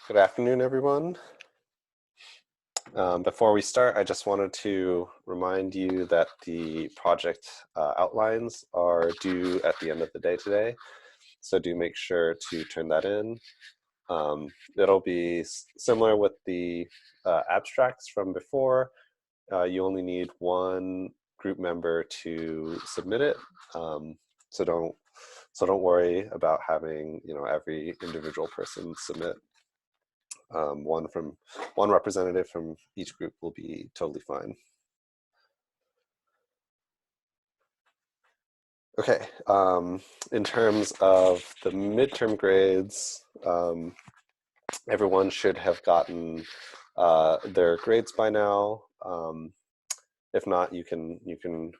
Good afternoon, everyone. Before we start, I just wanted to remind you that the project outlines are due at the end of the day today, so do make sure to turn that in. It'll be similar with the abstracts from before. You only need one group member to submit it, so don't worry about having every individual person submit. One representative from each group will be totally fine. Okay, in terms of the midterm grades, everyone should have gotten their grades by now. If not, you can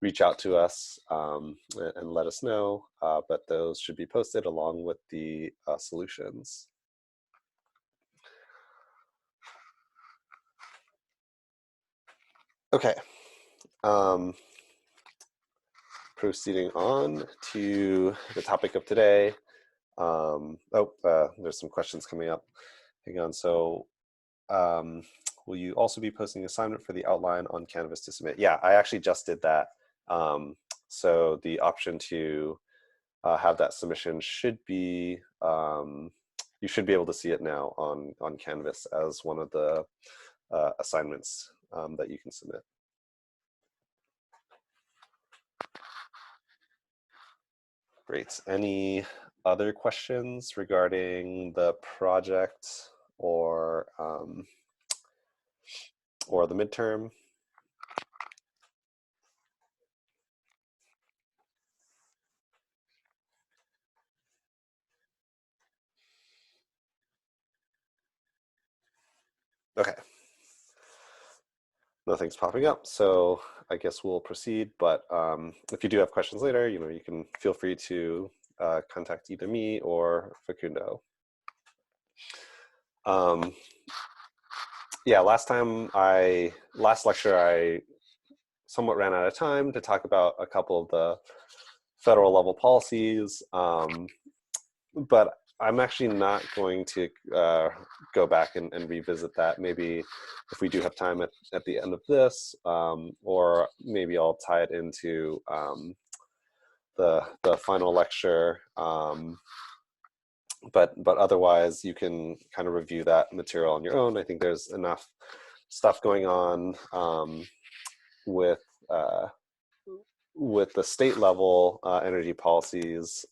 reach out to us and let us know, but those should be posted along with the solutions. Okay, proceeding on to the topic of today. There's some questions coming up. Hang on. So, will you also be posting an assignment for the outline on Canvas to submit? Yeah, I actually just did that. So the option to have that submission should be, you should be able to see it now on Canvas as one of the assignments that you can submit. Great. Any other questions regarding the project or the midterm? Okay. Nothing's popping up, so I guess we'll proceed. But if you do have questions later, you can feel free to contact either me or Facundo. Yeah, last lecture, I somewhat ran out of time to talk about a couple of the federal level policies, but I'm actually not going to go back and revisit that. Maybe if we do have time at the end of this, or maybe I'll tie it into the final lecture. But otherwise, you can kind of review that material on your own. I think there's enough stuff going on with the state level energy policies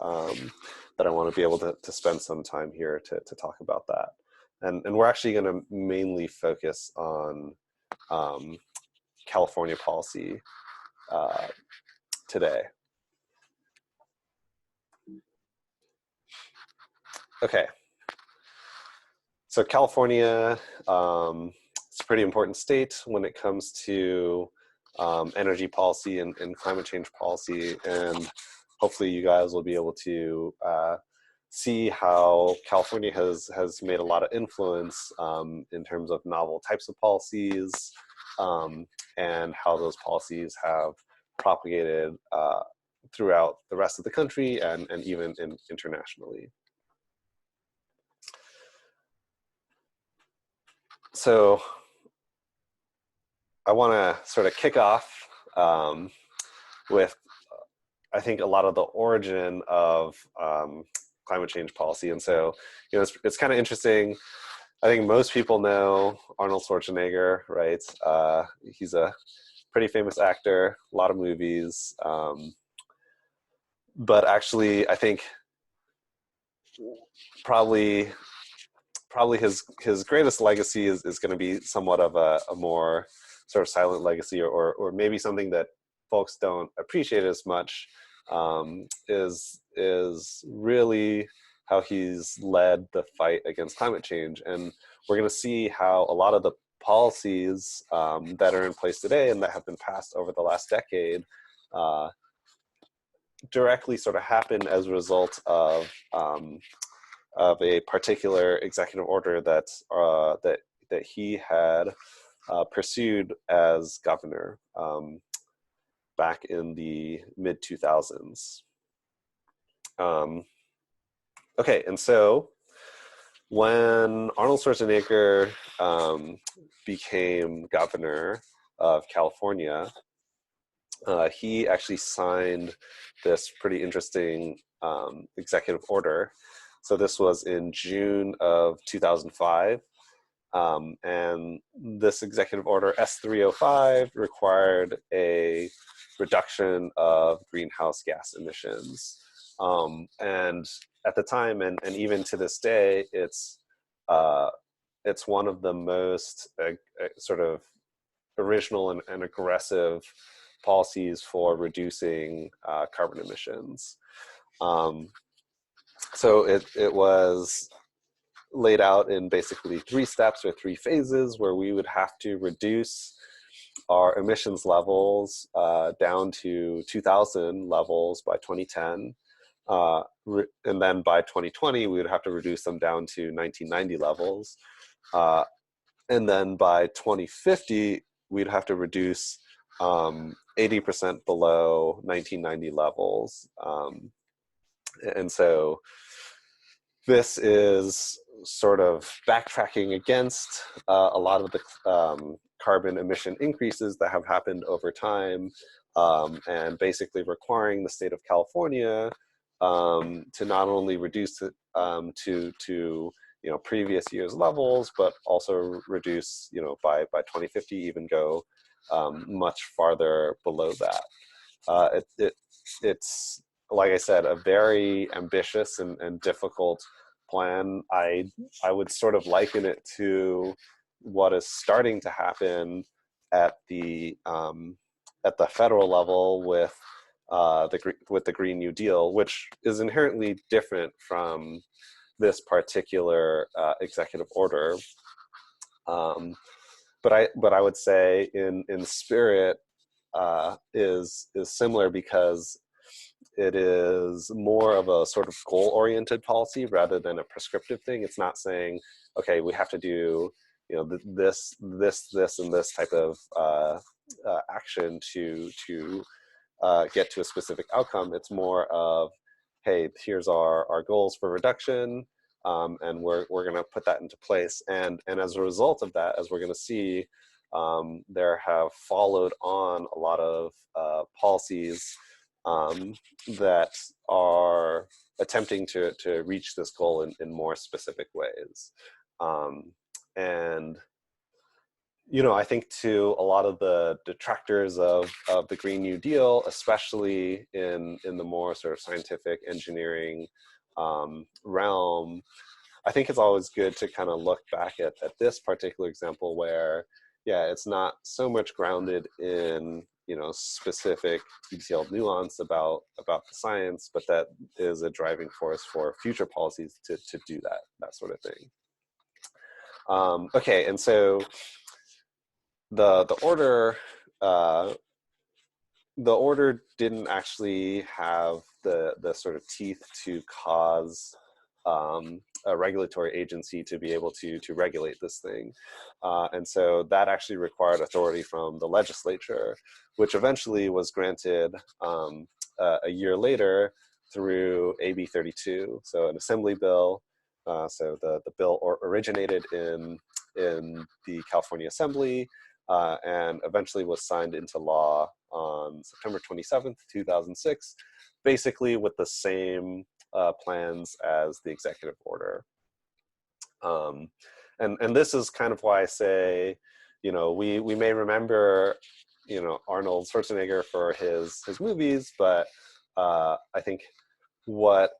that I want to be able to spend some time here to talk about that. And we're actually going to mainly focus on California policy today. Okay. So California, it's a pretty important state when it comes to energy policy and climate change policy, and hopefully you guys will be able to see how California has made a lot of influence in terms of novel types of policies, and how those policies have propagated throughout the rest of the country and even internationally. So I want to sort of kick off with, I think, a lot of the origin of climate change policy. And so, it's kind of interesting. I think most people know Arnold Schwarzenegger, right? He's a pretty famous actor, a lot of movies. But actually, I think probably his greatest legacy is going to be somewhat of a more sort of silent legacy, or maybe something that folks don't appreciate as much, is really how he's led the fight against climate change. And we're going to see how a lot of the policies that are in place today and that have been passed over the last decade directly sort of happen as a result of a particular executive order that he had pursued as governor back in the mid-2000s. Okay, and so when Arnold Schwarzenegger became governor of California, he actually signed this pretty interesting executive order. So this was in June of 2005. And this executive order S305 required a reduction of greenhouse gas emissions. And at the time, and even to this day, it's one of the most sort of original and aggressive policies for reducing carbon emissions. So it was laid out in basically 3 steps or 3 phases where we would have to reduce our emissions levels down to 2000 levels by 2010. And then by 2020, we would have to reduce them down to 1990 levels. And then by 2050, we'd have to reduce 80% below 1990 levels. And so this is sort of backtracking against a lot of the carbon emission increases that have happened over time, and basically requiring the state of California to not only reduce it to previous year's levels, but also reduce by 2050, even go much farther below that. It's like I said, a very ambitious and difficult plan. I would sort of liken it to what is starting to happen at the federal level with the Green New Deal, which is inherently different from this particular executive order. But I would say in spirit is similar, because it is more of a sort of goal-oriented policy rather than a prescriptive thing. It's not saying, okay, we have to do this, and this type of action to get to a specific outcome. It's more of, hey, here's our goals for reduction, and we're going to put that into place. And as a result of that, as we're going to see, there have followed on a lot of policies that are attempting to reach this goal in more specific ways. And I think to a lot of the detractors of the Green New Deal, especially in the more sort of scientific engineering realm, I think it's always good to kind of look back at this particular example where, yeah, it's not so much grounded in specific detailed nuance about the science, but that is a driving force for future policies to do that sort of thing. Okay, and so the order didn't actually have the sort of teeth to cause a regulatory agency to be able to regulate this thing. And so that actually required authority from the legislature, which eventually was granted a year later through AB 32, so an assembly bill. So the bill originated in the California Assembly, and eventually was signed into law on September 27th, 2006, basically with the same plans as the executive order. And this is kind of why I say, we may remember, Arnold Schwarzenegger for his movies, but I think what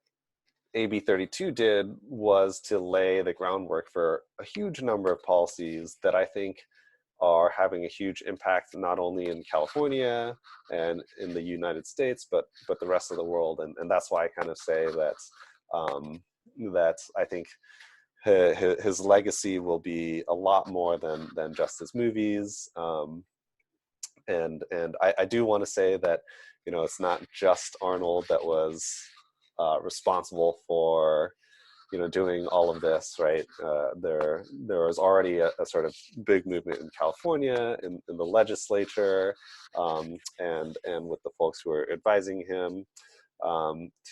AB 32 did was to lay the groundwork for a huge number of policies that I think are having a huge impact, not only in California and in the United States, but the rest of the world. And that's why I kind of say that I think his legacy will be a lot more than just his movies. And I do want to say that, it's not just Arnold that was responsible for doing all of this, right? There was already a sort of big movement in California, in the legislature, and with the folks who are advising him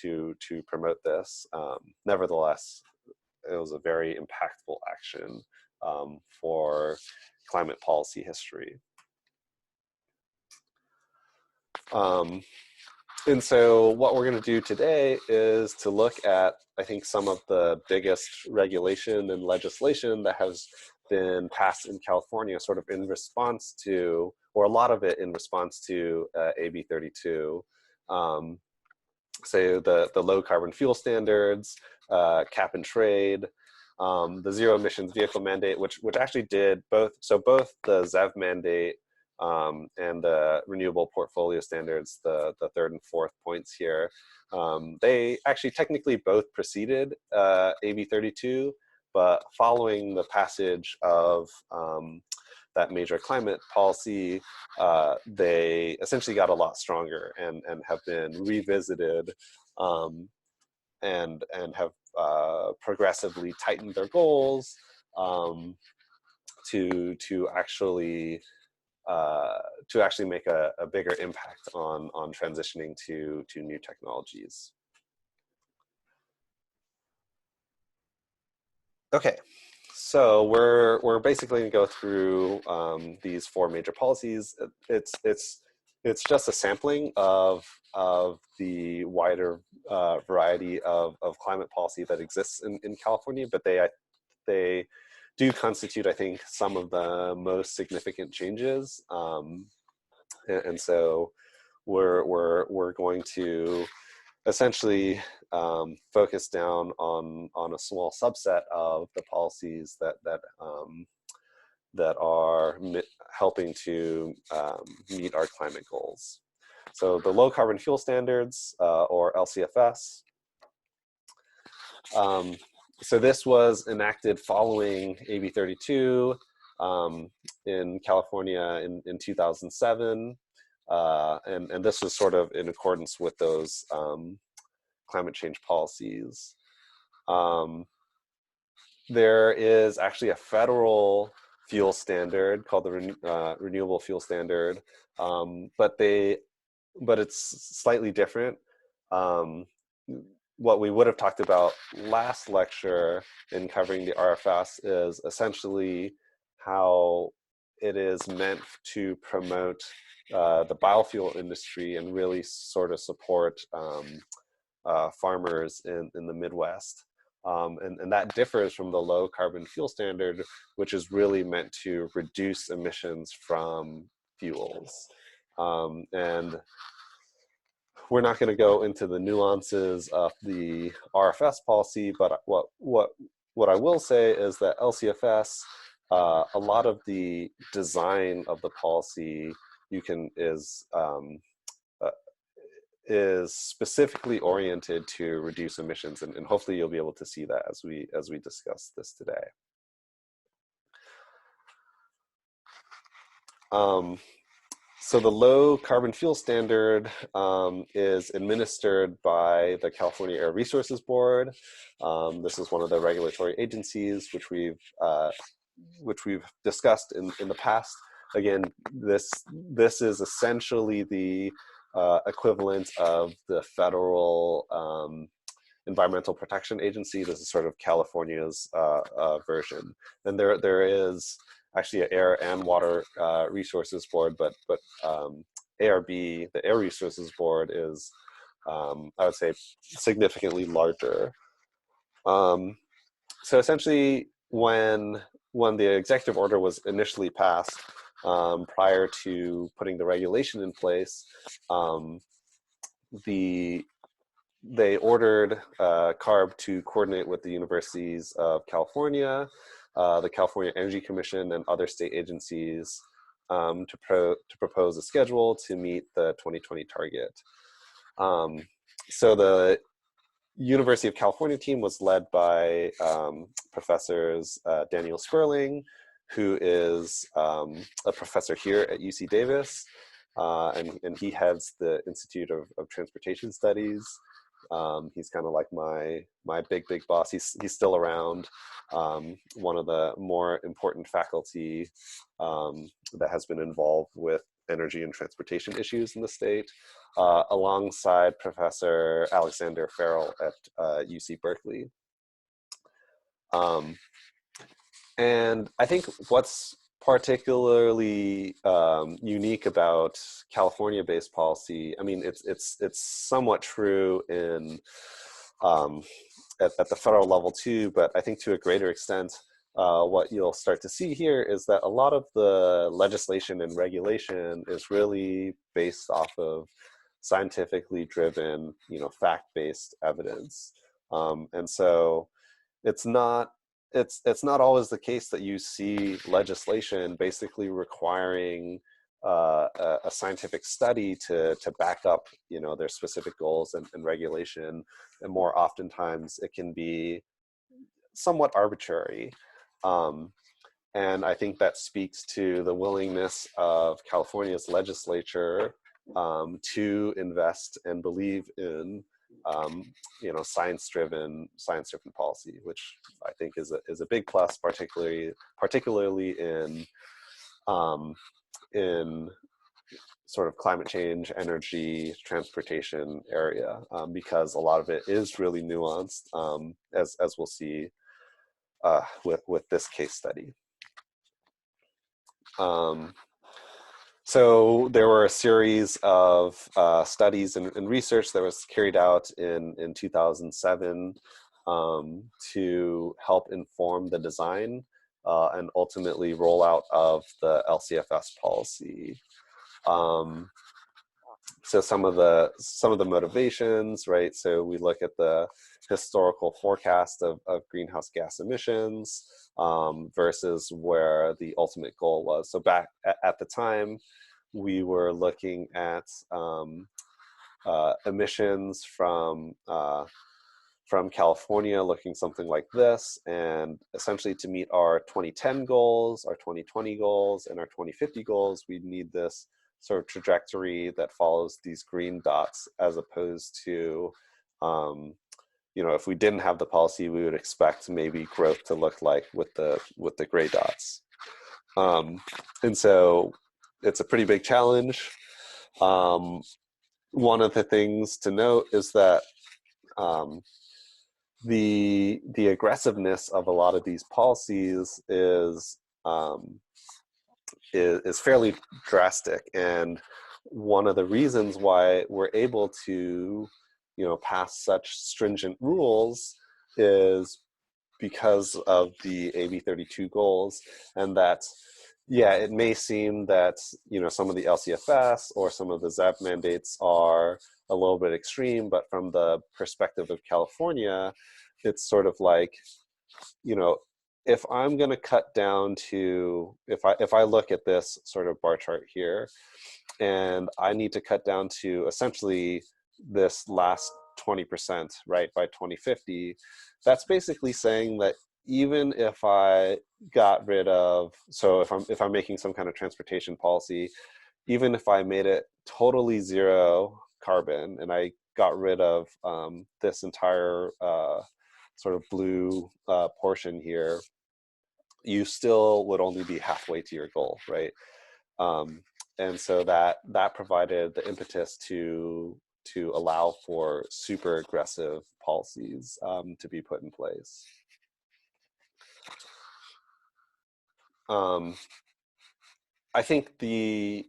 to promote this. Nevertheless, was a very impactful action for climate policy history. And so what we're going to do today is to look at, I think, some of the biggest regulation and legislation that has been passed in California sort of in response to, or a lot of it in response to AB 32. So the low carbon fuel standards, cap and trade, the zero emissions vehicle mandate, which actually did both, so both the ZEV mandate and the renewable portfolio standards, the third and fourth points here, they actually technically both preceded AB 32, but following the passage of that major climate policy, they essentially got a lot stronger and have been revisited and have progressively tightened their goals to actually make a bigger impact on transitioning to new technologies. Okay, so we're basically going to go through these four major policies. It's just a sampling of the wider variety of climate policy that exists in California, but they do constitute, I think, some of the most significant changes. And so we're going to essentially focus down on a small subset of the policies that are helping to meet our climate goals. So the low carbon fuel standards, or LCFS. So this was enacted following AB 32 in California in 2007. And this was sort of in accordance with those climate change policies. There is actually a federal fuel standard called the Renewable Fuel Standard, but it's slightly different. What we would have talked about last lecture in covering the RFS is essentially how it is meant to promote the biofuel industry and really sort of support farmers in the Midwest. And that differs from the low carbon fuel standard, which is really meant to reduce emissions from fuels. And we're not going to go into the nuances of the RFS policy, but what I will say is that LCFS, a lot of the design of the policy is specifically oriented to reduce emissions, and hopefully you'll be able to see that as we discuss this today. So the low carbon fuel standard is administered by the California Air Resources Board. This is one of the regulatory agencies which we've discussed in the past. Again, this is essentially the equivalent of the federal Environmental Protection Agency. This is sort of California's version. And there is actually an Air and Water Resources Board, but ARB, the Air Resources Board, is, I would say, significantly larger. So essentially, when the executive order was initially passed, prior to putting the regulation in place, they ordered CARB to coordinate with the universities of California, the California Energy Commission, and other state agencies to propose a schedule to meet the 2020 target. So the University of California team was led by professors Daniel Sperling, who is a professor here at UC Davis, and he heads the Institute of Transportation Studies. He's kind of like my big boss. He's still around. One of the more important faculty that has been involved with energy and transportation issues in the state, alongside Professor Alexander Farrell at UC Berkeley. And I think what's particularly unique about California-based policy, I mean, it's somewhat true in at the federal level too, but I think to a greater extent, what you'll start to see here is that a lot of the legislation and regulation is really based off of scientifically driven, fact-based evidence, and so it's not it's not always the case that you see legislation basically requiring a scientific study to back up their specific goals and regulation, and more oftentimes it can be somewhat arbitrary. And I think that speaks to the willingness of California's legislature to invest and believe in science-driven policy, which I think is a big plus, particularly in sort of climate change, energy, transportation area, because a lot of it is really nuanced, as we'll see with this case study. So there were a series of studies and research that was carried out in 2007 to help inform the design and ultimately rollout of the LCFS policy. So some of the motivations, right? So we look at the historical forecast of greenhouse gas emissions versus where the ultimate goal was. So back at the time, we were looking at emissions from California, looking something like this, and essentially to meet our 2010 goals, our 2020 goals, and our 2050 goals, we need this sort of trajectory that follows these green dots, as opposed to, if we didn't have the policy, we would expect maybe growth to look like with the gray dots. And so it's a pretty big challenge. One of the things to note is that the aggressiveness of a lot of these policies is fairly drastic, and one of the reasons why we're able to pass such stringent rules is because of the AB 32 goals. And that, yeah, it may seem that some of the LCFS or some of the ZEB mandates are a little bit extreme, but from the perspective of California, it's sort of like, if I'm going to cut down to, if I look at this sort of bar chart here, and I need to cut down to essentially this last 20%, right, by 2050, that's basically saying that even if I got rid of, so if I'm making some kind of transportation policy, even if I made it totally zero carbon and I got rid of this entire sort of blue portion here, you still would only be halfway to your goal, right? And so that provided the impetus to allow for super aggressive policies to be put in place. I think the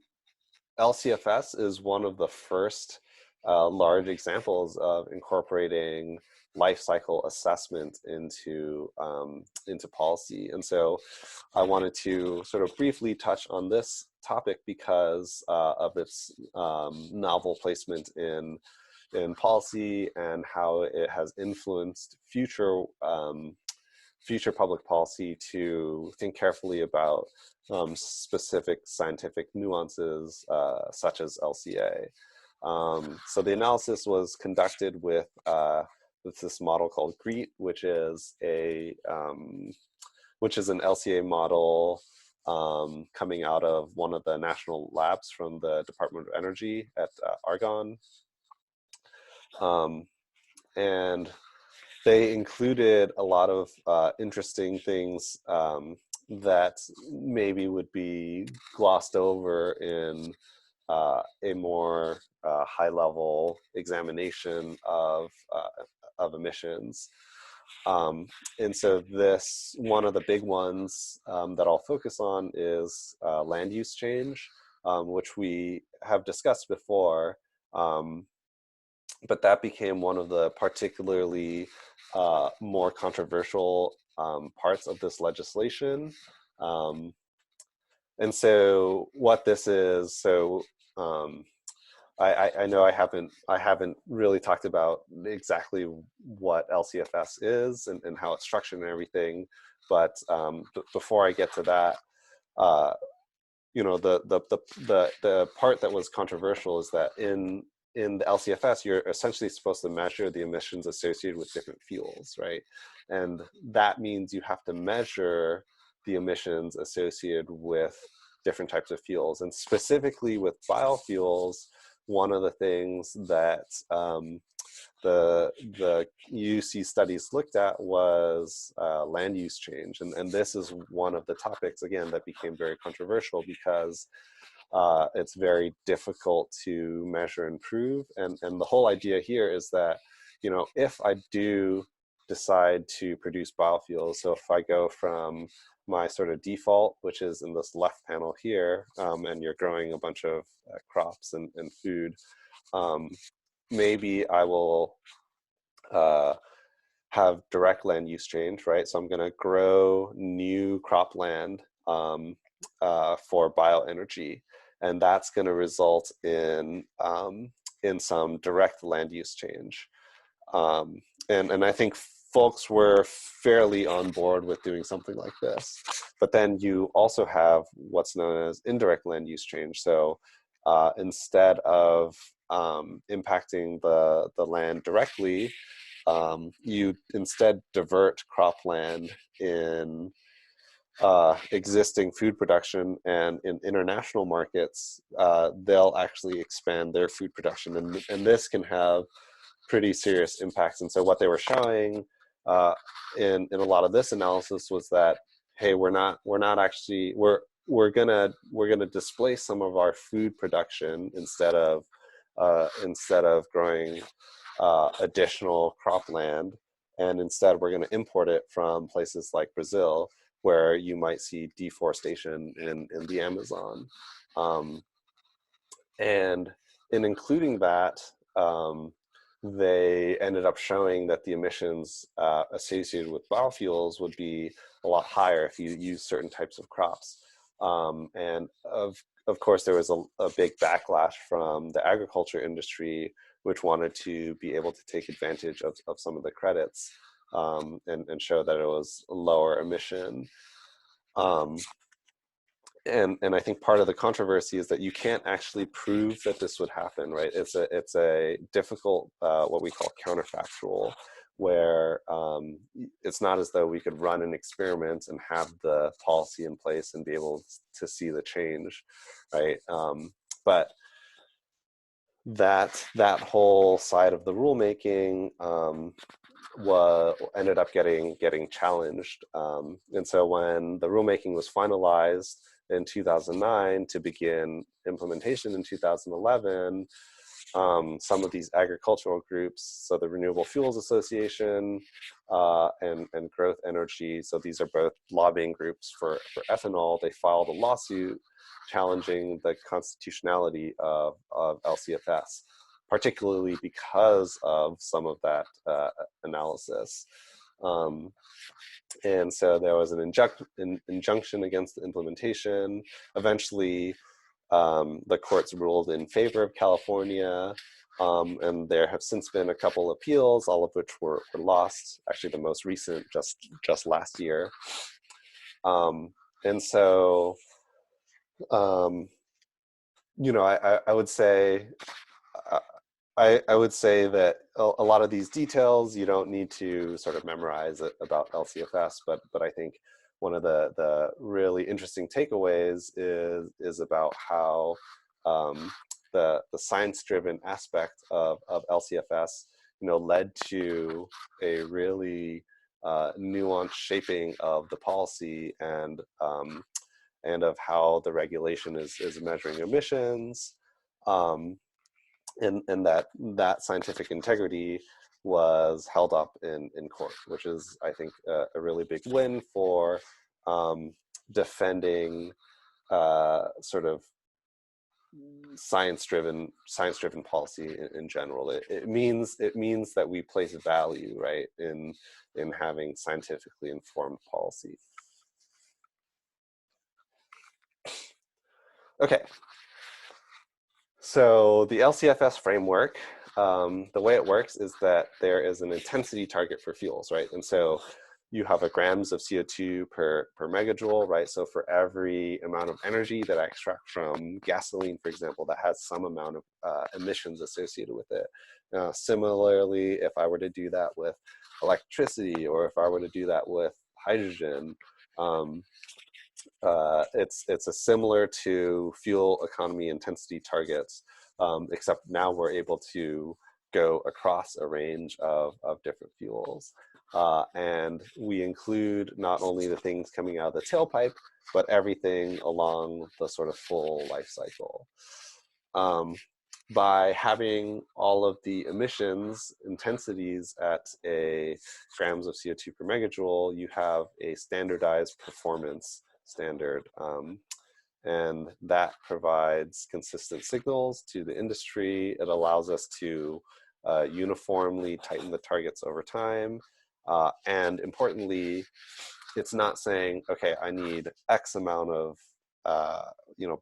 LCFS is one of the first large examples of incorporating life cycle assessment into policy. And so I wanted to sort of briefly touch on this topic because of its novel placement in policy and how it has influenced future public policy to think carefully about specific scientific nuances such as LCA. So the analysis was conducted with this model called GREET, which is an LCA model coming out of one of the national labs from the Department of Energy at Argonne. And they included a lot of interesting things that maybe would be glossed over in a more high-level examination of emissions. And so this, one of the big ones that I'll focus on is land use change, which we have discussed before. But that became one of the particularly more controversial parts of this legislation. Um, and so what this is, so um, I know I haven't really talked about exactly what LCFS is and how it's structured and everything, but before I get to that, uh, you know, the part that was controversial is that in the LCFS, you're essentially supposed to measure the emissions associated with different fuels, right? And that means you have to measure the emissions associated with different types of fuels. And specifically with biofuels, one of the things that the UC studies looked at was land use change. And this is one of the topics, again, that became very controversial because it's very difficult to measure and prove. And the whole idea here is that, you know, if I do decide to produce biofuels, so if I go from my sort of default, which is in this left panel here, and you're growing a bunch of crops and food, maybe I will have direct land use change, right? So I'm going to grow new cropland for bioenergy, and that's going to result in some direct land use change. And I think folks were fairly on board with doing something like this. But then you also have what's known as indirect land use change. So instead of impacting the land directly, you instead divert cropland in existing food production, and in international markets, they'll actually expand their food production, and this can have pretty serious impacts. And so what they were showing in a lot of this analysis was that, hey, we're gonna displace some of our food production instead of growing additional cropland, and instead we're going to import it from places like Brazil, where you might see deforestation in the Amazon. And in including that, they ended up showing that the emissions associated with biofuels would be a lot higher if you use certain types of crops. And of course, there was a big backlash from the agriculture industry, which wanted to be able to take advantage of some of the credits and show that it was lower emission. And I think part of the controversy is that you can't actually prove that this would happen, right? It's a difficult what we call counterfactual, where it's not as though we could run an experiment and have the policy in place and be able to see the change, right? But that whole side of the rulemaking ended up getting challenged, and so when the rulemaking was finalized in 2009 to begin implementation in 2011, some of these agricultural groups, so the Renewable Fuels Association and Growth Energy, so these are both lobbying groups for ethanol, they filed a lawsuit challenging the constitutionality of LCFS, particularly because of some of that analysis. And so there was an injunction against the implementation. Eventually, the courts ruled in favor of California, and there have since been a couple appeals, all of which were lost. Actually, the most recent just last year. And so, you know, I would say. I would say that a lot of these details you don't need to sort of memorize about LCFS, but I think one of the really interesting takeaways is about how the science-driven aspect of LCFS, you know, led to a really nuanced shaping of the policy and of how the regulation is measuring emissions. And that scientific integrity was held up in court, which is, I think, a really big win for defending sort of science-driven policy in general. It means that we place value, right, in having scientifically informed policy. Okay, so the LCFS framework, the way it works is that there is an intensity target for fuels, right? And so you have a grams of CO2 per megajoule, right? So for every amount of energy that I extract from gasoline, for example, that has some amount of emissions associated with it. Similarly, if I were to do that with electricity, or if I were to do that with hydrogen, it's a similar to fuel economy intensity targets, except now we're able to go across a range of different fuels. And we include not only the things coming out of the tailpipe, but everything along the sort of full life cycle. By having all of the emissions intensities at a grams of CO2 per megajoule, you have a standardized performance standard. And that provides consistent signals to the industry. It allows us to uniformly tighten the targets over time. And importantly, it's not saying, okay, I need X amount of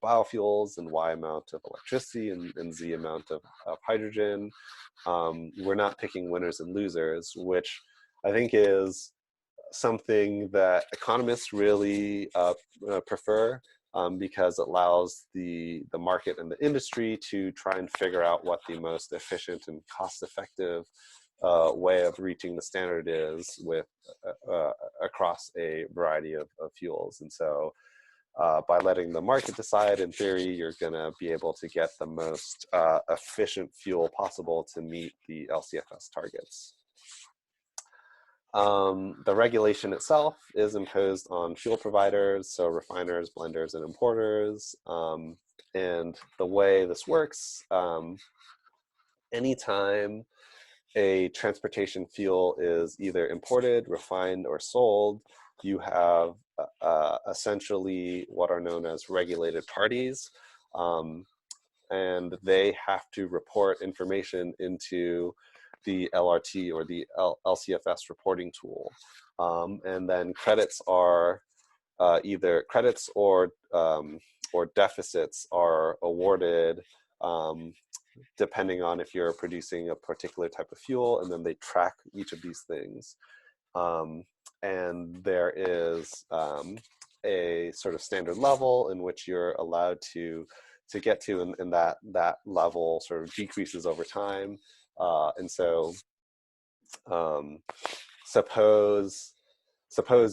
biofuels and Y amount of electricity and Z amount of hydrogen. We're not picking winners and losers, which I think is something that economists really prefer, because it allows the market and the industry to try and figure out what the most efficient and cost-effective way of reaching the standard is with across a variety of fuels. And so by letting the market decide, in theory, you're going to be able to get the most efficient fuel possible to meet the LCFS targets. The regulation itself is imposed on fuel providers, so refiners, blenders, and importers. And the way this works, anytime a transportation fuel is either imported, refined, or sold, you have essentially what are known as regulated parties. And they have to report information into the LRT, or the LCFS reporting tool. And then credits are either credits or deficits are awarded depending on if you're producing a particular type of fuel, and then they track each of these things. And there is a sort of standard level in which you're allowed to get to, and that level sort of decreases over time. And so suppose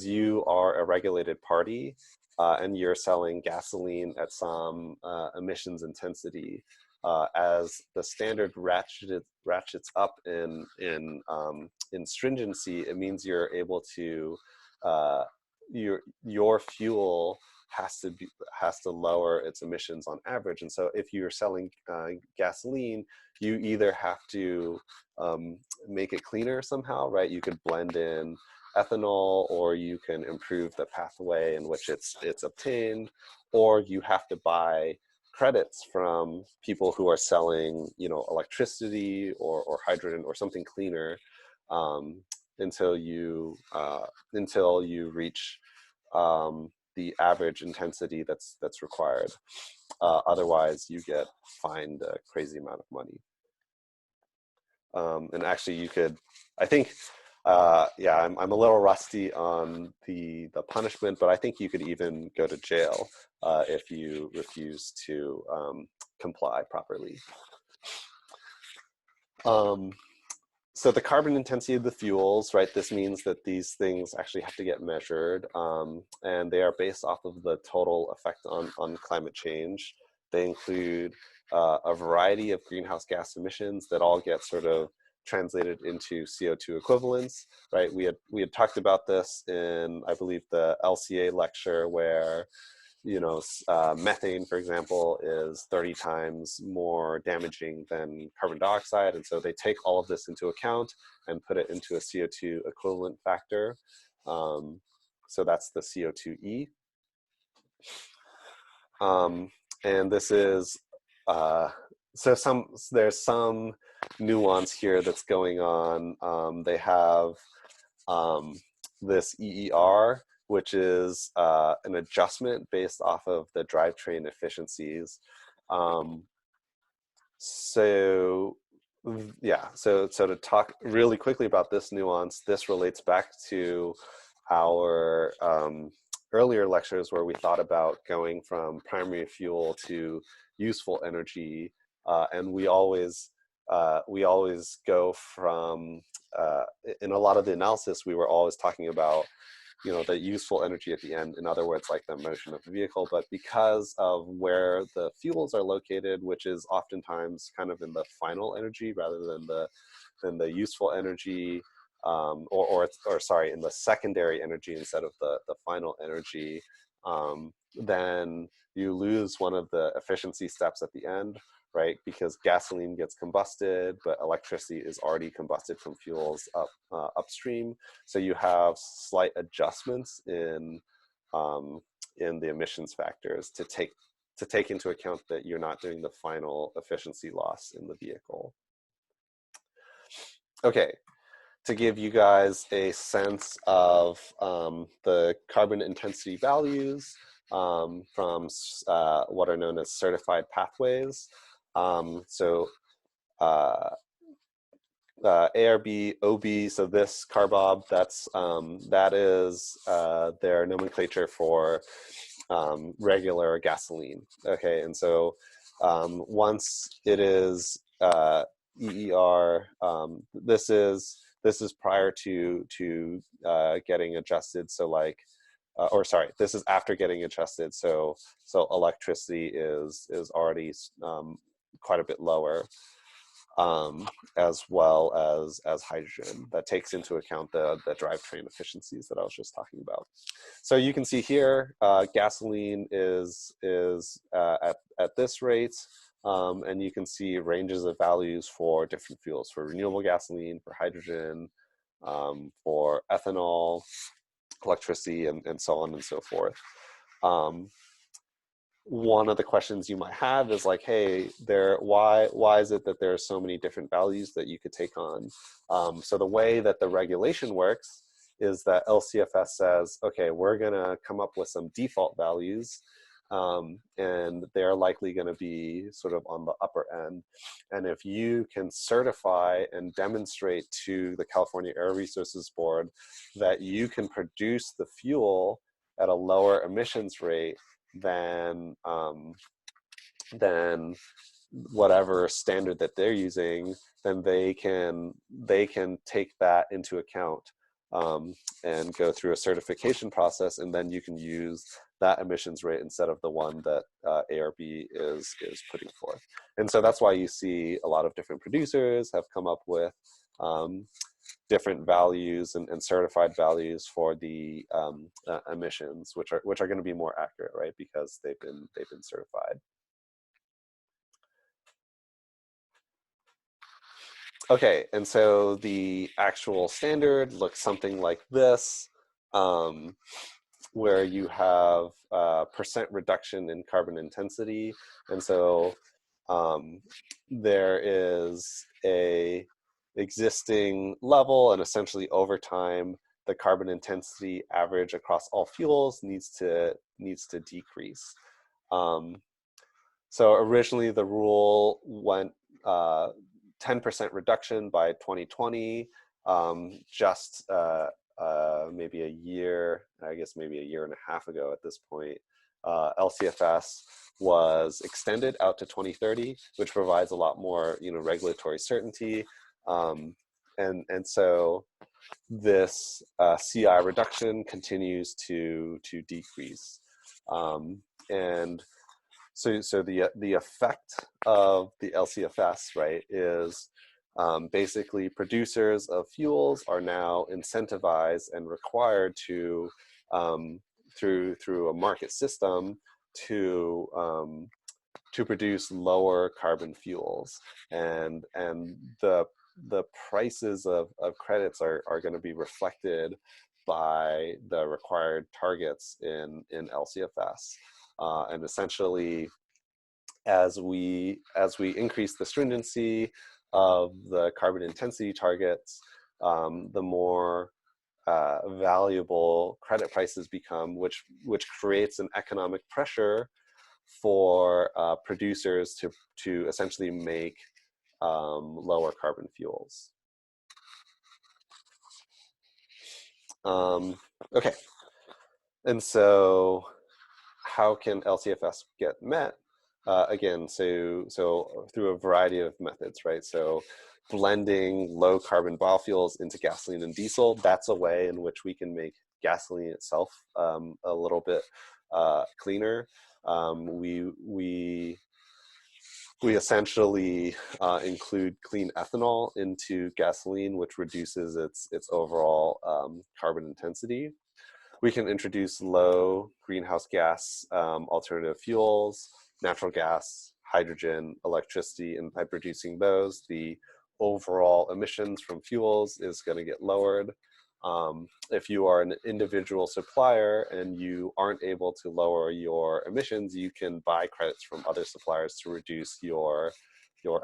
you are a regulated party and you're selling gasoline at some emissions intensity. As the standard ratchets up in stringency, it means you're able to your fuel has to lower its emissions on average. And so if you're selling gasoline, you either have to make it cleaner somehow, right? You could blend in ethanol, or you can improve the pathway in which it's obtained, or you have to buy credits from people who are selling, electricity or hydrogen or something cleaner, until you reach the average intensity that's required. Otherwise, you get fined a crazy amount of money. And actually, you could, I think, I'm a little rusty on the punishment, but I think you could even go to jail if you refuse to comply properly. So the carbon intensity of the fuels, right? This means that these things actually have to get measured, and they are based off of the total effect on climate change. They include a variety of greenhouse gas emissions that all get sort of translated into CO2 equivalents, right? We had talked about this in, I believe, the LCA lecture, where methane, for example, is 30 times more damaging than carbon dioxide. And so they take all of this into account and put it into a CO2 equivalent factor. So that's the CO2e. And this is, there's some nuance here that's going on. They have this EER, which is an adjustment based off of the drivetrain efficiencies. So to talk really quickly about this nuance, this relates back to our earlier lectures where we thought about going from primary fuel to useful energy, and we always go from in a lot of the analysis we were always talking about the useful energy at the end, in other words, like the motion of the vehicle. But because of where the fuels are located, which is oftentimes kind of in the final energy rather than the useful energy, or sorry, in the secondary energy instead of the final energy, then you lose one of the efficiency steps at the end, right? Because gasoline gets combusted, but electricity is already combusted from fuels upstream. So you have slight adjustments in the emissions factors to take into account that you're not doing the final efficiency loss in the vehicle. Okay, to give you guys a sense of the carbon intensity values from what are known as certified pathways. ARB, OB, so this carbob, that is their nomenclature for regular gasoline. Okay, and so once it is EER, this is prior to getting adjusted. So like, or sorry, this is after getting adjusted. So electricity is already quite a bit lower, as well as hydrogen. That takes into account the drivetrain efficiencies that I was just talking about. So you can see here, gasoline is at this rate, and you can see ranges of values for different fuels, for renewable gasoline, for hydrogen, for ethanol, electricity, and so on and so forth. One of the questions you might have is like, hey, why is it that there are so many different values that you could take on? So the way that the regulation works is that LCFS says, okay, we're gonna come up with some default values, and they're likely gonna be sort of on the upper end. And if you can certify and demonstrate to the California Air Resources Board that you can produce the fuel at a lower emissions rate than whatever standard that they're using, then they can take that into account and go through a certification process, and then you can use that emissions rate instead of the one that ARB is putting forth. And so that's why you see a lot of different producers have come up with different values and certified values for the emissions, which are going to be more accurate, right? Because they've been certified. Okay, and so the actual standard looks something like this, where you have percent reduction in carbon intensity, and so there is a existing level, and essentially over time the carbon intensity average across all fuels needs to decrease. So originally the rule went 10% reduction by 2020, just maybe a year, I guess maybe a year and a half ago at this point. LCFS was extended out to 2030, which provides a lot more regulatory certainty. And so this CI reduction continues to decrease. And so the effect of the LCFS, right, is basically producers of fuels are now incentivized and required to, through a market system, to produce lower carbon fuels, and the prices of credits are going to be reflected by the required targets in LCFS, and essentially as we increase the stringency of the carbon intensity targets, the more valuable credit prices become, which creates an economic pressure for producers to essentially make lower carbon fuels. Okay, and so how can LCFS get met? Again, so through a variety of methods, right? So blending low carbon biofuels into gasoline and diesel, that's a way in which we can make gasoline itself a little bit cleaner. We essentially include clean ethanol into gasoline, which reduces its overall carbon intensity. We can introduce low greenhouse gas alternative fuels, natural gas, hydrogen, electricity, and by producing those, the overall emissions from fuels is going to get lowered. If you are an individual supplier and you aren't able to lower your emissions, you can buy credits from other suppliers to reduce your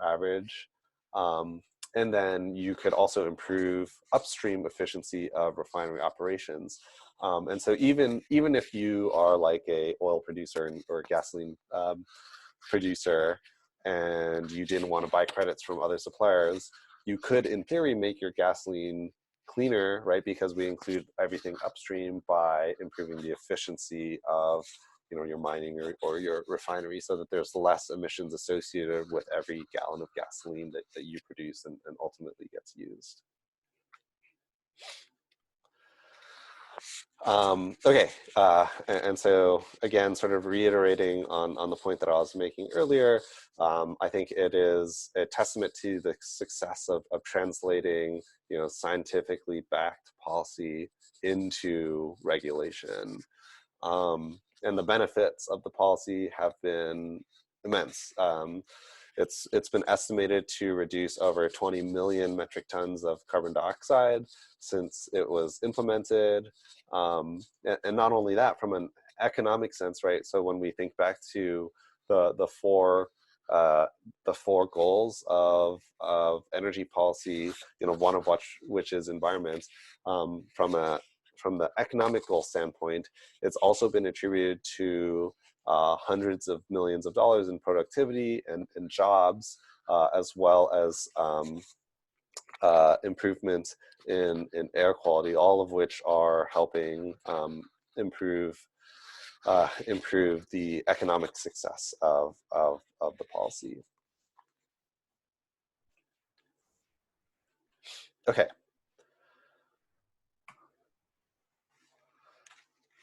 average. And then you could also improve upstream efficiency of refinery operations. And so even if you are like a oil producer or a gasoline producer and you didn't want to buy credits from other suppliers, you could in theory make your gasoline cleaner, right? Because we include everything upstream by improving the efficiency of your mining or your refinery, so that there's less emissions associated with every gallon of gasoline that you produce and ultimately gets used. Okay, and so again, sort of reiterating on the point that I was making earlier, I think it is a testament to the success of translating scientifically backed policy into regulation. And the benefits of the policy have been immense. It's been estimated to reduce over 20 million metric tons of carbon dioxide since it was implemented. And not only that, from an economic sense, right? So when we think back to the four goals of energy policy, one of which is environment, from the economic goal standpoint, it's also been attributed to hundreds of millions of dollars in productivity and jobs, as well as improvement in air quality, all of which are helping improve the economic success of the policy. Okay.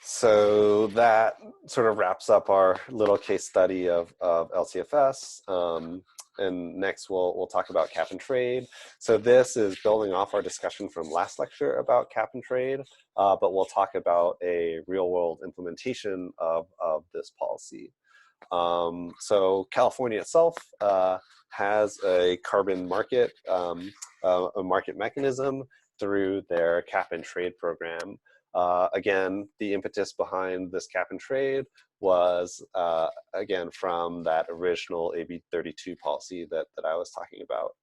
So that sort of wraps up our little case study of LCFS. And next we'll talk about cap and trade. So this is building off our discussion from last lecture about cap and trade, but we'll talk about a real world implementation of this policy. So California itself has a carbon market, a market mechanism through their cap and trade program. Again, the impetus behind this cap and trade was, again, from that original AB 32 policy that I was talking about.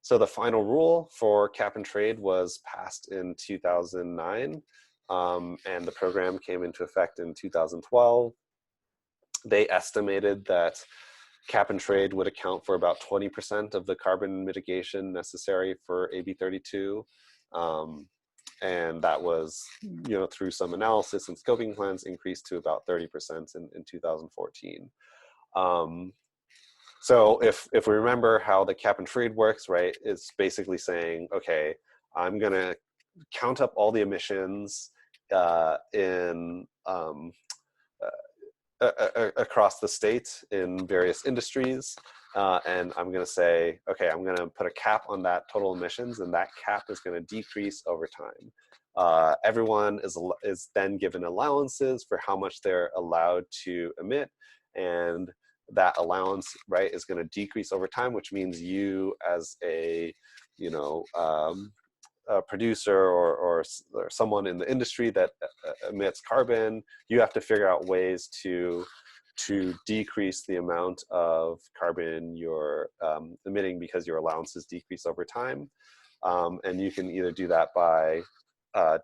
So the final rule for cap and trade was passed in 2009, and the program came into effect in 2012. They estimated that cap and trade would account for about 20% of the carbon mitigation necessary for AB 32. And that was, through some analysis and scoping plans, increased to about 30% in 2014. So if we remember how the cap and trade works, right, it's basically saying, okay, I'm going to count up all the emissions across the state in various industries. And I'm going to say, okay, I'm going to put a cap on that total emissions, and that cap is going to decrease over time. everyone is then given allowances for how much they're allowed to emit, and that allowance, right, is going to decrease over time, which means you as a, you know, a producer or someone in the industry that emits carbon, you have to figure out ways to decrease the amount of carbon you're emitting because your allowances decrease over time. And you can either do that by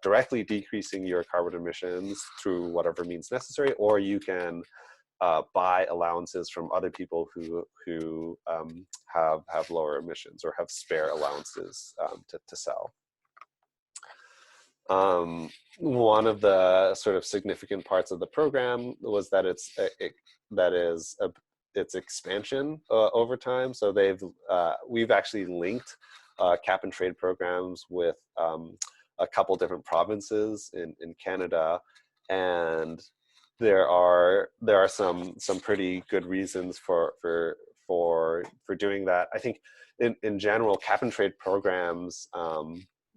directly decreasing your carbon emissions through whatever means necessary, or you can buy allowances from other people who have lower emissions or have spare allowances to sell. One of the sort of significant parts of the program was that its expansion over time. So we've actually linked cap and trade programs with a couple different provinces in Canada, and there are some pretty good reasons for doing that. I think in general, cap and trade programs,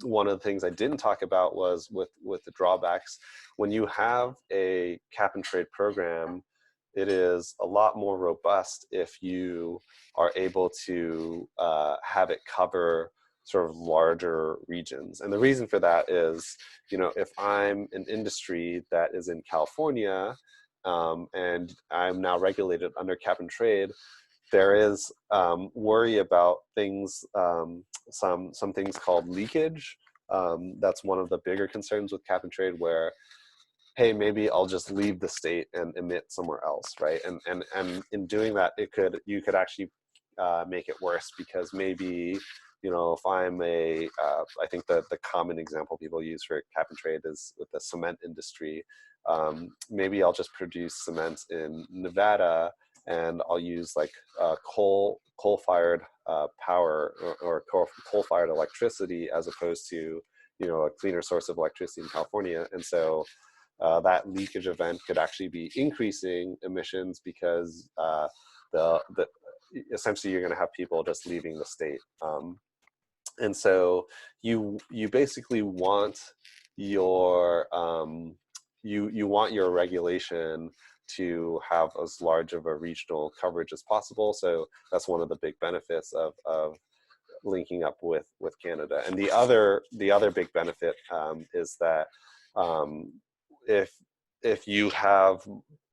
one of the things I didn't talk about was with the drawbacks. When you have a cap and trade program, it is a lot more robust if you are able to have it cover sort of larger regions. And the reason for that is, you know, if I'm an industry that is in California and I'm now regulated under cap and trade, there is worry about things, some things called leakage. That's one of the bigger concerns with cap and trade, where, hey, maybe I'll just leave the state and emit somewhere else, right? And in doing that, you could actually make it worse, because maybe, you know, if I'm I think the common example people use for cap and trade is with the cement industry. Maybe I'll just produce cement in Nevada, and I'll use like coal-fired power or coal-fired electricity, as opposed to, you know, a cleaner source of electricity in California. And so that leakage event could actually be increasing emissions, because essentially you're going to have people just leaving the state. And so you basically want your you want your regulation to have as large of a regional coverage as possible. So that's one of the big benefits of linking up with Canada. And the other big benefit is that if you have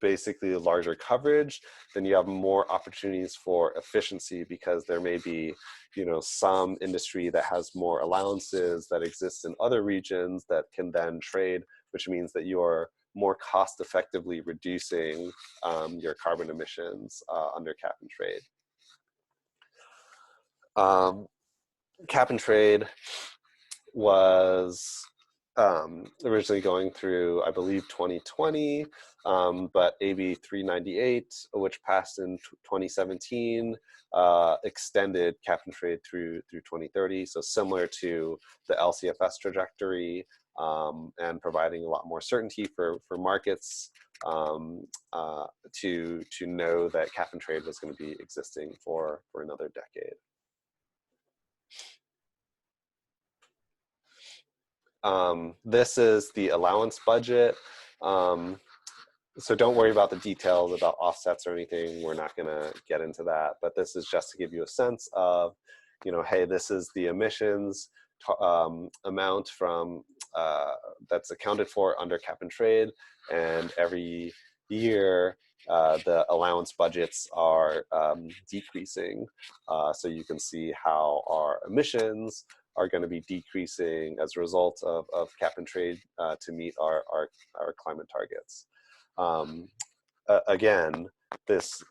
basically a larger coverage, then you have more opportunities for efficiency, because there may be, you know, some industry that has more allowances that exist in other regions that can then trade, which means that you're more cost effectively reducing your carbon emissions under cap and trade. Cap and trade was originally going through, I believe, 2020, but AB 398, which passed in 2017, extended cap and trade through 2030. So similar to the LCFS trajectory, and providing a lot more certainty for markets to know that cap and trade was going to be existing for another decade. This is the allowance budget. So don't worry about the details about offsets or anything. We're not going to get into that, but this is just to give you a sense of, you know, hey, this is the emissions amount from that's accounted for under cap and trade, and every year the allowance budgets are decreasing. So you can see how our emissions are going to be decreasing as a result of cap and trade to meet our climate targets. Again, this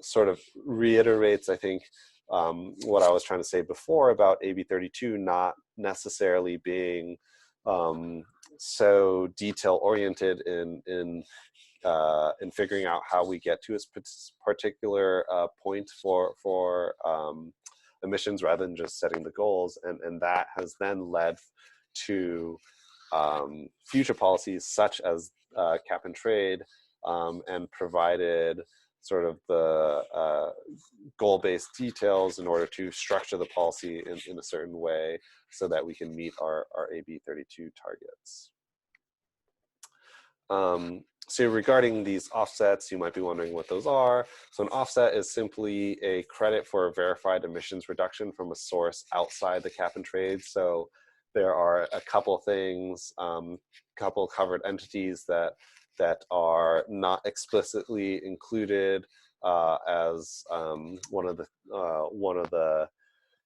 sort of reiterates, I think, what I was trying to say before about AB 32 not necessarily being so detail oriented in figuring out how we get to a particular point for emissions, rather than just setting the goals. And that has then led to future policies such as cap and trade, and provided sort of the goal-based details in order to structure the policy in a certain way so that we can meet our AB 32 targets. So regarding these offsets, you might be wondering what those are. So an offset is simply a credit for a verified emissions reduction from a source outside the cap and trade. So there are a couple things, couple covered entities that are not explicitly included as one of the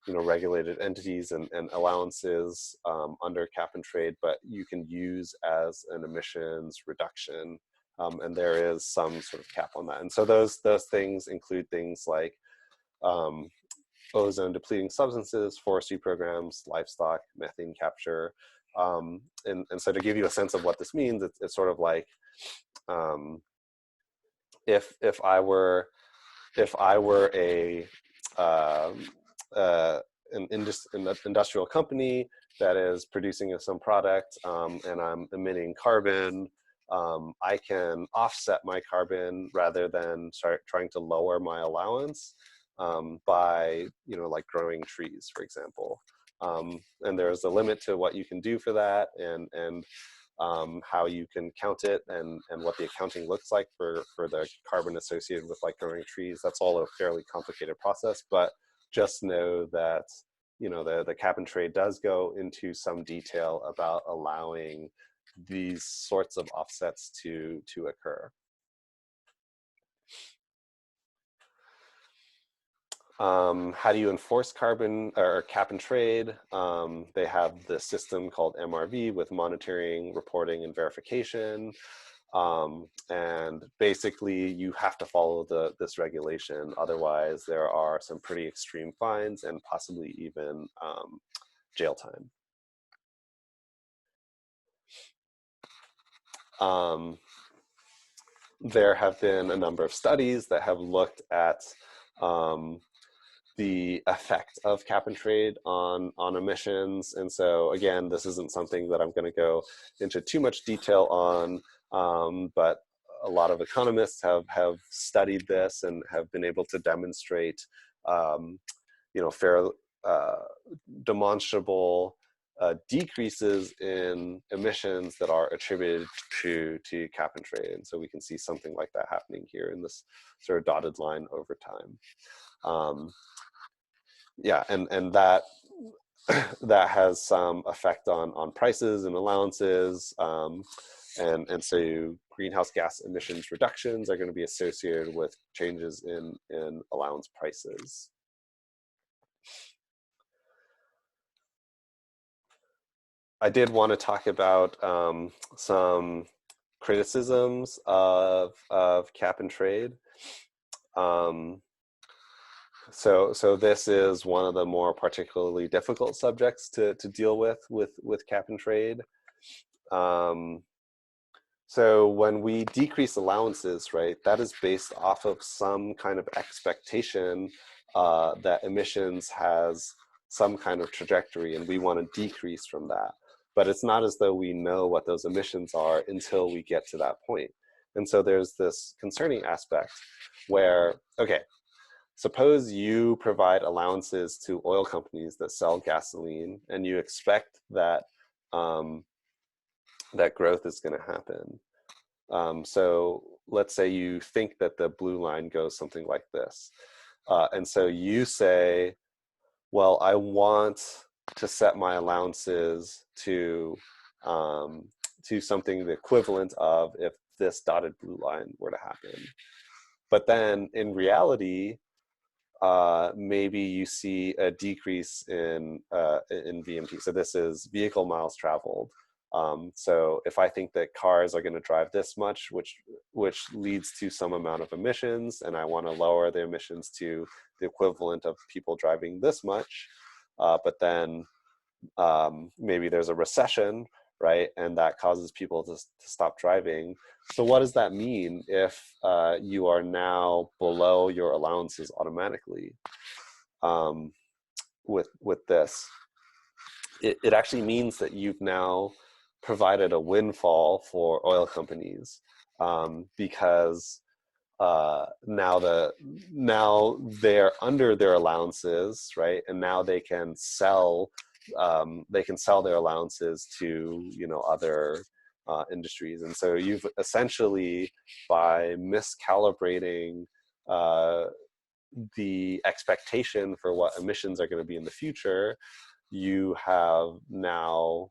regulated entities and allowances under cap and trade, but you can use as an emissions reduction. And there is some sort of cap on that. And so those things include things like ozone depleting substances, forestry programs, livestock, methane capture. And so to give you a sense of what this means, it's sort of like if I were an industrial company that is producing some product and I'm emitting carbon, I can offset my carbon rather than start trying to lower my allowance by, like growing trees, for example. And there's a limit to what you can do for that, and how you can count it, and what the accounting looks like for the carbon associated with like growing trees. That's all a fairly complicated process, but just know that the cap and trade does go into some detail about allowing these sorts of offsets to occur. How do you enforce carbon or cap and trade? They have this system called MRV with monitoring, reporting, and verification. And basically you have to follow this regulation. Otherwise there are some pretty extreme fines and possibly even jail time. There have been a number of studies that have looked at the effect of cap and trade on emissions. And so again, this isn't something that I'm going to go into too much detail on, but a lot of economists have studied this and have been able to demonstrate fair demonstrable decreases in emissions that are attributed to cap and trade. And so we can see something like that happening here in this sort of dotted line over time. Yeah, and that has some effect on prices and allowances, and so greenhouse gas emissions reductions are going to be associated with changes in allowance prices. I did want to talk about some criticisms of cap and trade. So this is one of the more particularly difficult subjects to deal with cap and trade. So when we decrease allowances, right, that is based off of some kind of expectation that emissions has some kind of trajectory, and we want to decrease from that. But it's not as though we know what those emissions are until we get to that point. And so there's this concerning aspect where, okay, suppose you provide allowances to oil companies that sell gasoline, and you expect that that growth is going to happen. So let's say you think that the blue line goes something like this. And so you say, well, I want to set my allowances to something the equivalent of if this dotted blue line were to happen. But then in reality, maybe you see a decrease in VMT. So this is vehicle miles traveled. So if I think that cars are going to drive this much, which leads to some amount of emissions, and I want to lower the emissions to the equivalent of people driving this much, but then maybe there's a recession, right? And that causes people to stop driving. So what does that mean if you are now below your allowances automatically with this? It actually means that you've now provided a windfall for oil companies because now they're under their allowances, right? And now they can sell their allowances to, you know, other industries. And so you've essentially, by miscalibrating the expectation for what emissions are going to be in the future, you have now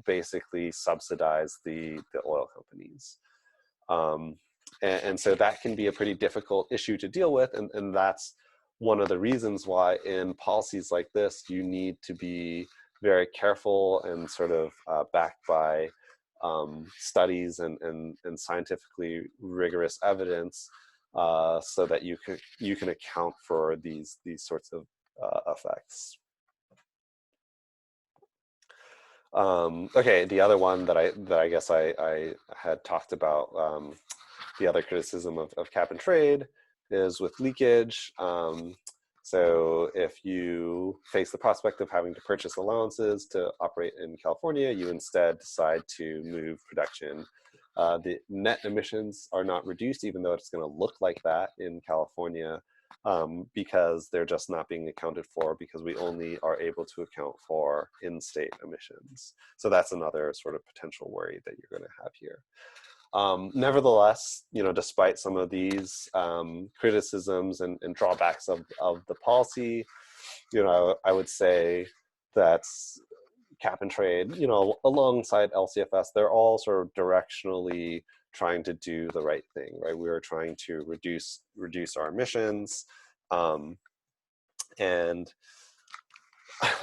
basically subsidized the oil companies. And so that can be a pretty difficult issue to deal with. And that's one of the reasons why in policies like this, you need to be very careful and sort of backed by studies and scientifically rigorous evidence, so that you can account for these sorts of effects. Okay, the other one that I guess I had talked about, the other criticism of cap and trade is with leakage. So if you face the prospect of having to purchase allowances to operate in California, you instead decide to move production. The net emissions are not reduced, even though it's going to look like that in California, because they're just not being accounted for, because we only are able to account for in-state emissions. So that's another sort of potential worry that you're going to have here. Nevertheless, you know, despite some of these criticisms and drawbacks of the policy, you know, I would say that cap and trade, you know, alongside LCFS, they're all sort of directionally trying to do the right thing, right? We are trying to reduce our emissions, and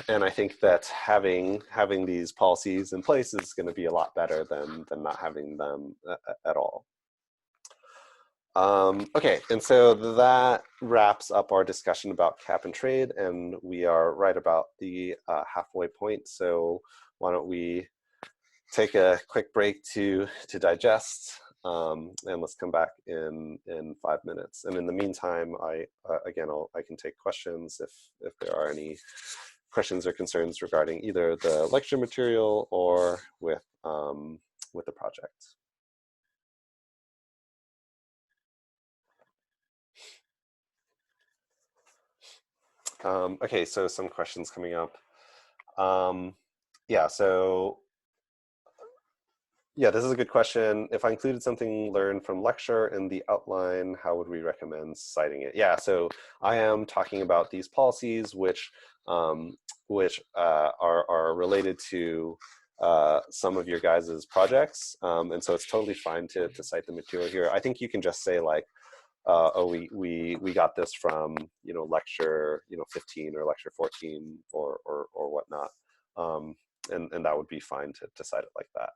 I think that having these policies in place is going to be a lot better than not having them at all. Okay, and so that wraps up our discussion about cap and trade, and we are right about the halfway point. So why don't we take a quick break to digest, and let's come back in 5 minutes. And in the meantime, I can take questions if there are any questions or concerns regarding either the lecture material or with the project. Okay, so some questions coming up. Yeah, so yeah, this is a good question. If I included something learned from lecture in the outline, how would we recommend citing it? Yeah, so I am talking about these policies which are related to some of your guys' projects, and so it's totally fine to cite the material here. I think you can just say like, oh, we got this from, you know, lecture, you know, 15 or lecture 14 or whatnot, and that would be fine to cite it like that.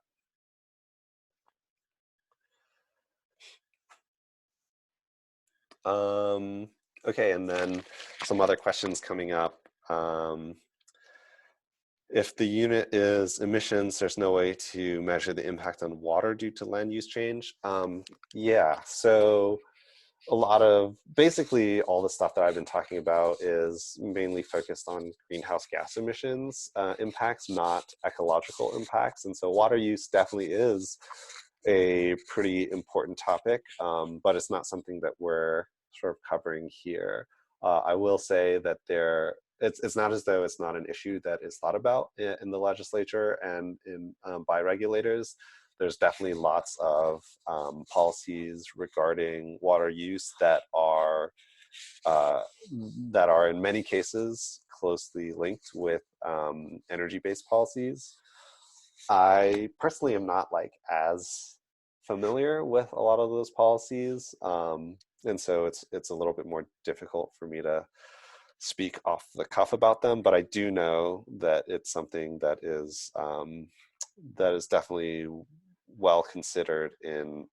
Okay, and then some other questions coming up. If the unit is emissions, there's no way to measure the impact on water due to land use change. Yeah, so basically all the stuff that I've been talking about is mainly focused on greenhouse gas emissions impacts, not ecological impacts. And so water use definitely is a pretty important topic, but it's not something that we're sort of covering here. I will say that it's not as though it's not an issue that is thought about in the legislature and by regulators. There's definitely lots of policies regarding water use that are in many cases closely linked with energy-based policies. I personally am not like as familiar with a lot of those policies, and so it's a little bit more difficult for me to speak off the cuff about them. But I do know that it's something that is definitely well considered in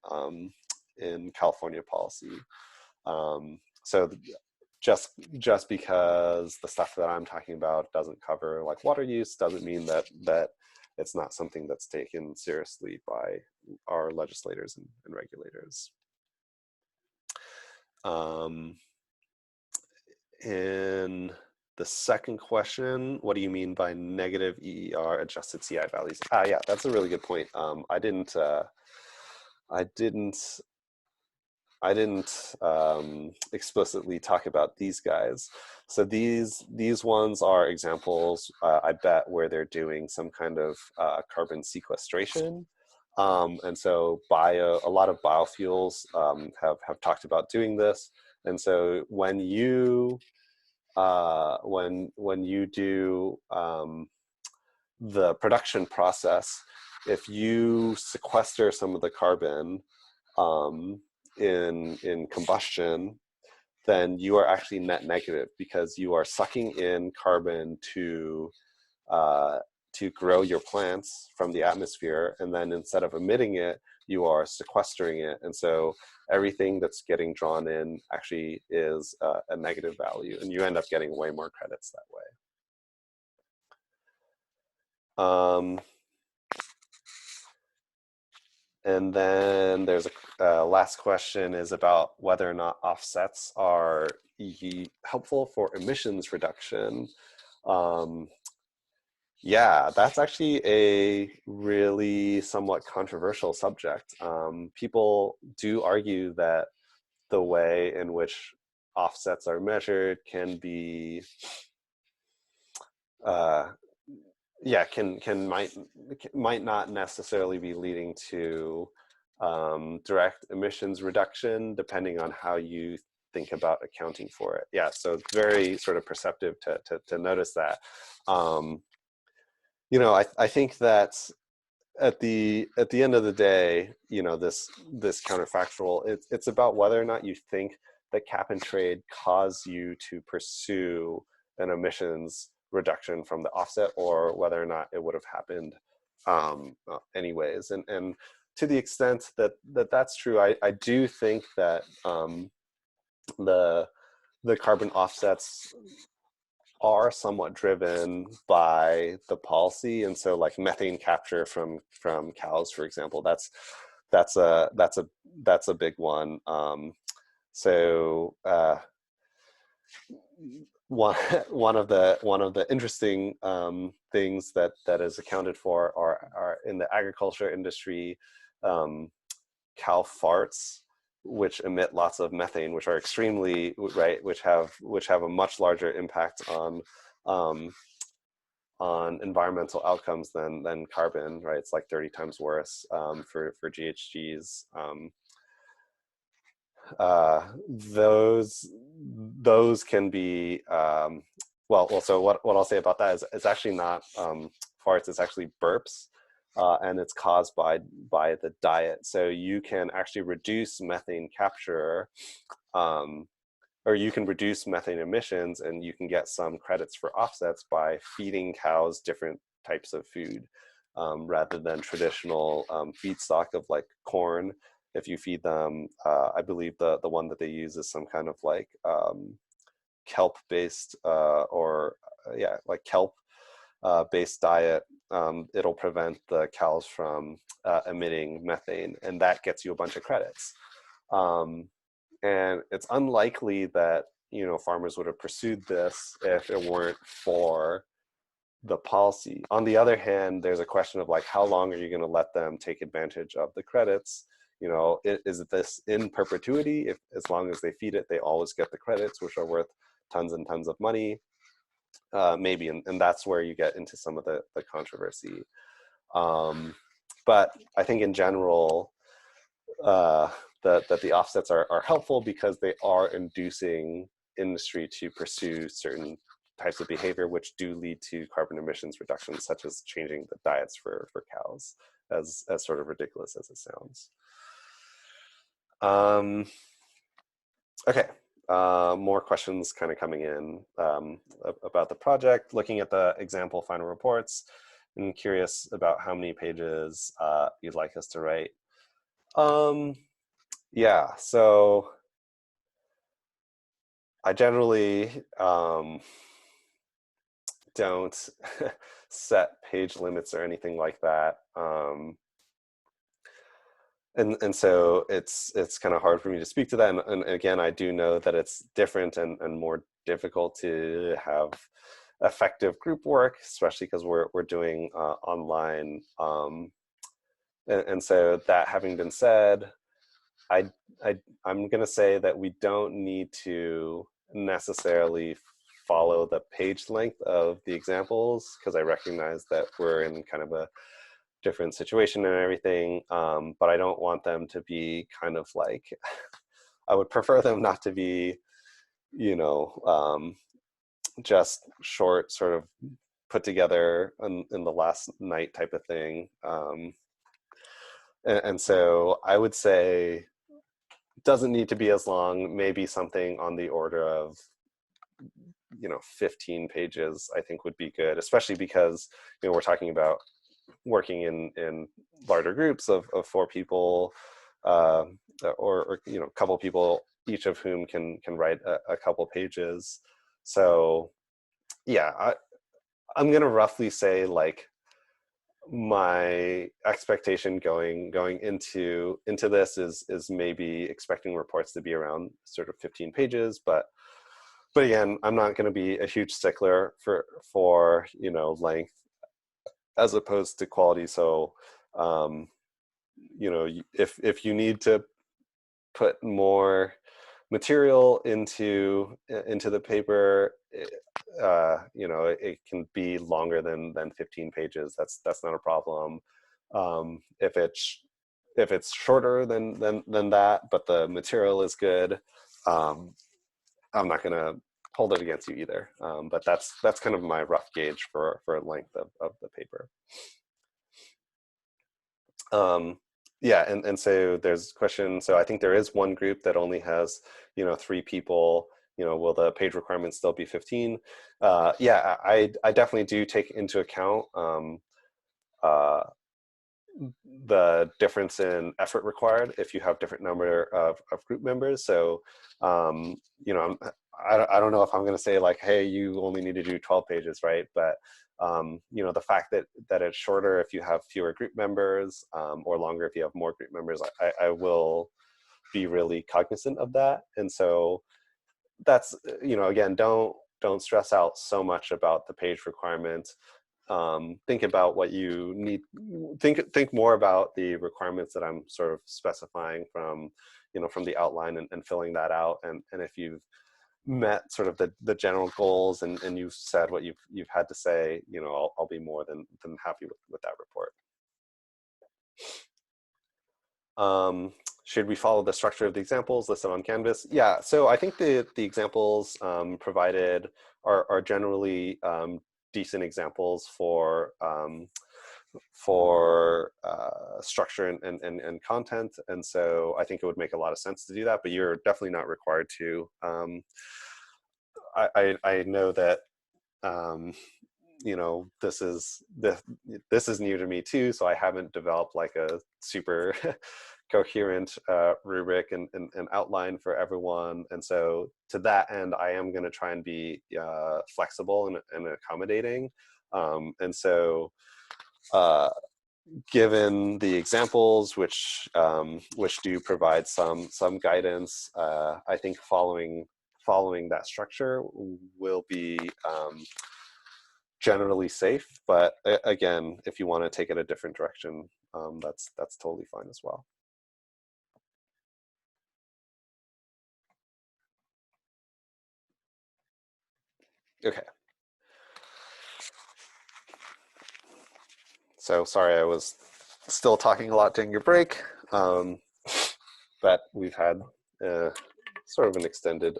California policy. So just because the stuff that I'm talking about doesn't cover like water use doesn't mean that it's not something that's taken seriously by our legislators and regulators. In the second question, what do you mean by negative EER adjusted CI values? Yeah, that's a really good point. I I didn't explicitly talk about these guys. So these ones are examples, I bet, where they're doing some kind of carbon sequestration. And so a lot of biofuels have talked about doing this. And so when you do the production process, if you sequester some of the carbon in combustion, then you are actually net negative because you are sucking in carbon uh, to grow your plants from the atmosphere, and then instead of emitting it, you are sequestering it, and so everything that's getting drawn in actually is a negative value, and you end up getting way more credits that way. And then there's a last question is about whether or not offsets are helpful for emissions reduction. Yeah, that's actually a really somewhat controversial subject. People do argue that the way in which offsets are measured can be yeah, might not necessarily be leading to direct emissions reduction, depending on how you think about accounting for it. Yeah, so it's very sort of perceptive to notice that. You know, I think that at the end of the day, you know, this counterfactual, it's about whether or not you think that cap and trade cause you to pursue an emissions reduction from the offset, or whether or not it would have happened anyways. And to the extent that that's true, I do think that the carbon offsets are somewhat driven by the policy, and so like methane capture from cows, for example, that's a big one. So one of the interesting things that is accounted for are in the agriculture industry, cow farts, which emit lots of methane, which are extremely which have a much larger impact on environmental outcomes than carbon, right? It's like 30 times worse for GHGs. Those can be well. So what I'll say about that is it's actually not farts. It's actually burps, and it's caused by the diet. So you can actually reduce methane capture, or you can reduce methane emissions, and you can get some credits for offsets by feeding cows different types of food, rather than traditional feedstock of like corn. If you feed them, I believe the one that they use is some kind of like kelp based like kelp based diet. It'll prevent the cows from emitting methane, and that gets you a bunch of credits. And it's unlikely that, you know, farmers would have pursued this if it weren't for the policy. On the other hand, there's a question of like, how long are you going to let them take advantage of the credits? You know, is this in perpetuity? If as long as they feed it, they always get the credits, which are worth tons and tons of money, maybe, and that's where you get into some of the controversy. But I think in general, that the offsets are helpful because they are inducing industry to pursue certain types of behavior which do lead to carbon emissions reductions, such as changing the diets for cows, as sort of ridiculous as it sounds. Okay, more questions kind of coming in about the project. Looking at the example final reports, I'm curious about how many pages you'd like us to write. Yeah, so I generally don't set page limits or anything like that. And so it's kind of hard for me to speak to that. And again, I do know that it's different and more difficult to have effective group work, especially because we're doing online. And so that having been said, I, I'm going to say that we don't need to necessarily follow the page length of the examples, because I recognize that we're in kind of a different situation and everything. But I don't want them to be kind of like, I would prefer them not to be, you know, just short, sort of put together in the last night type of thing. And so I would say doesn't need to be as long, maybe something on the order of, 15 pages, I think would be good, especially because, we're talking about working in larger groups of 4 people, or a couple people, each of whom can write a couple pages. So yeah, I'm gonna roughly say, like, my expectation going into this is maybe expecting reports to be around sort of 15 pages, but again, I'm not going to be a huge stickler for length as opposed to quality. So if you need to put more material into the paper, it can be longer than 15 pages. That's not a problem. If it's shorter than that, but the material is good, I'm not going to hold it against you either. But that's kind of my rough gauge for length of the paper. Yeah, and so there's a question. So I think there is one group that only has 3 people. Will the page requirement still be 15? Yeah, I definitely do take into account uh, the difference in effort required if you have different number of group members. So I don't know if I'm going to say, like, hey, you only need to do 12 pages, right? But the fact that it's shorter if you have fewer group members, or longer if you have more group members, I will be really cognizant of that. And so that's, again, don't stress out so much about the page requirement. Think about what you need. Think more about the requirements that I'm sort of specifying from the outline, and filling that out. And if you've met sort of the general goals, and you've said what you've had to say, I'll be more than happy with that report. Should we follow the structure of the examples listed on Canvas? Yeah, so I think the examples provided are generally decent examples for structure and content. And so I think it would make a lot of sense to do that, but you're definitely not required to. I know that this is new to me too, so I haven't developed like a super coherent rubric and outline for everyone. And so to that end, I am going to try and be flexible and accommodating. And so given the examples, which do provide some guidance, I think following that structure will be generally safe. But again, if you want to take it a different direction, that's totally fine as well. Okay. So sorry, I was still talking a lot during your break, but we've had sort of an extended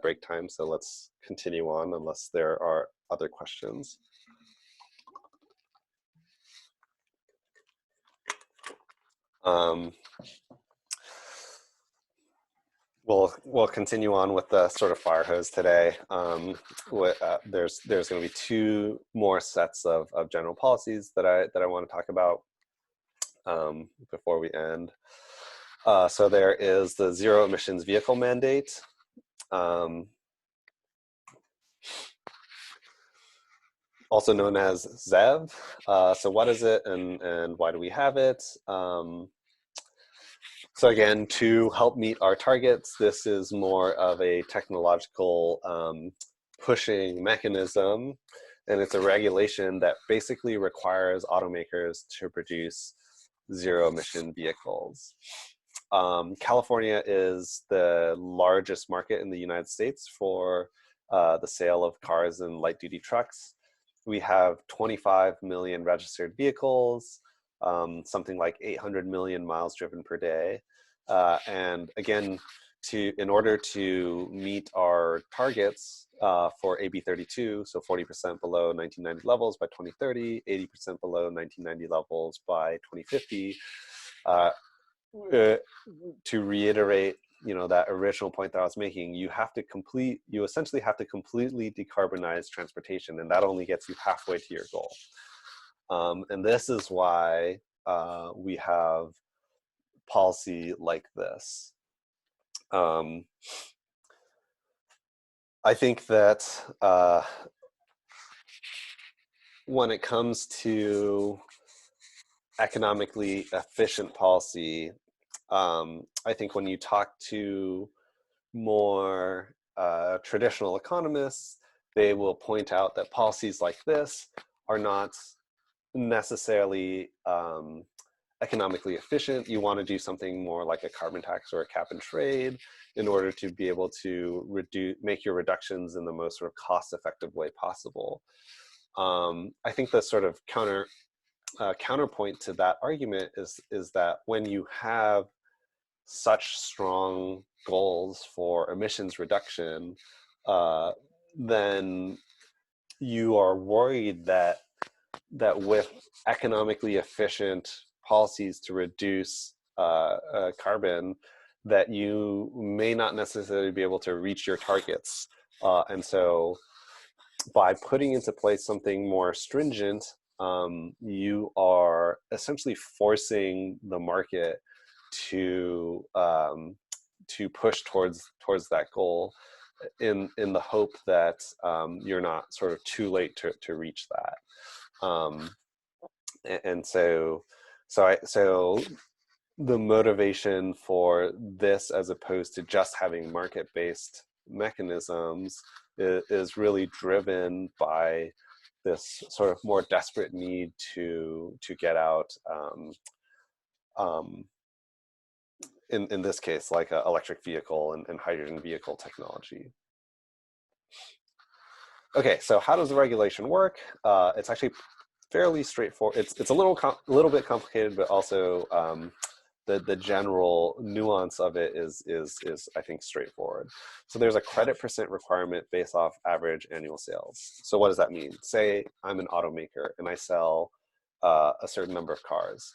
break time, so let's continue on unless there are other questions. We'll continue on with the sort of fire hose today. There's going to be 2 more sets of general policies that I want to talk about before we end. So there is the zero emissions vehicle mandate. Also known as ZEV. So what is it, and why do we have it? So again, to help meet our targets, this is more of a technological pushing mechanism, and it's a regulation that basically requires automakers to produce zero emission vehicles. California is the largest market in the United States for the sale of cars and light-duty trucks. We have 25 million registered vehicles, something like 800 million miles driven per day. And again, in order to meet our targets for AB 32, so 40% below 1990 levels by 2030, 80% below 1990 levels by 2050, to reiterate, that original point that I was making, you essentially have to completely decarbonize transportation, and that only gets you halfway to your goal. And this is why we have policy like this. I think that when it comes to economically efficient policy, I think when you talk to more traditional economists, they will point out that policies like this are not necessarily economically efficient. You want to do something more like a carbon tax or a cap and trade in order to be able to make your reductions in the most sort of cost-effective way possible. I think the sort of counterpoint to that argument is that when you have such strong goals for emissions reduction, then you are worried that with economically efficient policies to reduce carbon, that you may not necessarily be able to reach your targets. And so by putting into place something more stringent, you are essentially forcing the market to push towards that goal in the hope that you're not sort of too late to reach that. And so the motivation for this, as opposed to just having market-based mechanisms, is really driven by this sort of more desperate need to get out, in this case, like an electric vehicle and hydrogen vehicle technology. Okay, so how does the regulation work? It's actually fairly straightforward. It's a little bit complicated, but also the general nuance of it is I think straightforward. So there's a credit percent requirement based off average annual sales. So what does that mean? Say I'm an automaker and I sell a certain number of cars.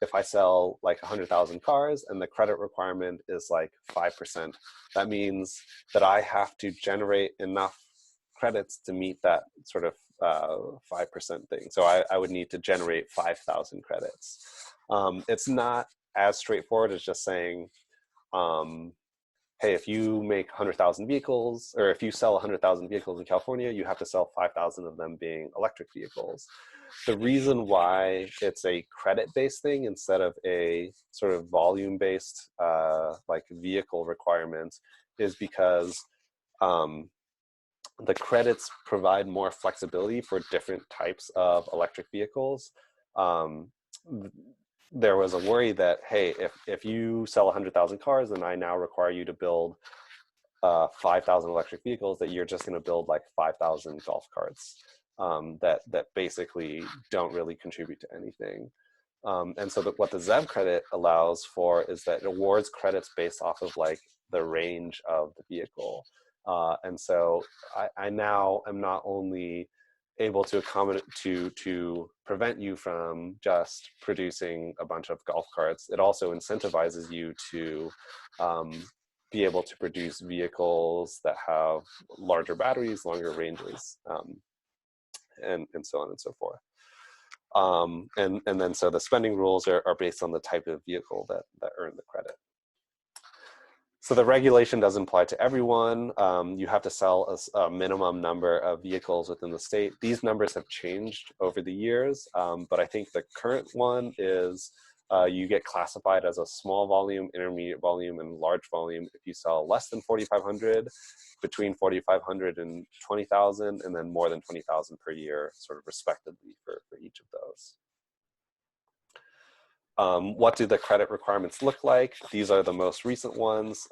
If I sell like 100,000 cars and the credit requirement is like 5%, that means that I have to generate enough credits to meet that sort of 5% thing. So I would need to generate 5,000 credits. It's not as straightforward as just saying, hey, if you make 100,000 vehicles, or if you sell 100,000 vehicles in California, you have to sell 5,000 of them being electric vehicles. The reason why it's a credit-based thing instead of a sort of volume-based like vehicle requirement is because the credits provide more flexibility for different types of electric vehicles. There was a worry that, hey, if you sell 100,000 cars, then I now require you to build 5,000 electric vehicles, that you're just going to build like 5,000 golf carts that basically don't really contribute to anything. And so what the ZEV credit allows for is that it awards credits based off of like the range of the vehicle. And so I now am not only able to accommodate to prevent you from just producing a bunch of golf carts, it also incentivizes you to be able to produce vehicles that have larger batteries, longer ranges, and so on and so forth. And then so the spending rules are based on the type of vehicle that earn the credit. So the regulation doesn't apply to everyone. You have to sell a minimum number of vehicles within the state. These numbers have changed over the years, but I think the current one is you get classified as a small volume, intermediate volume, and large volume if you sell less than 4,500, between 4,500 and 20,000, and then more than 20,000 per year, sort of respectively for each of those. What do the credit requirements look like? These are the most recent ones.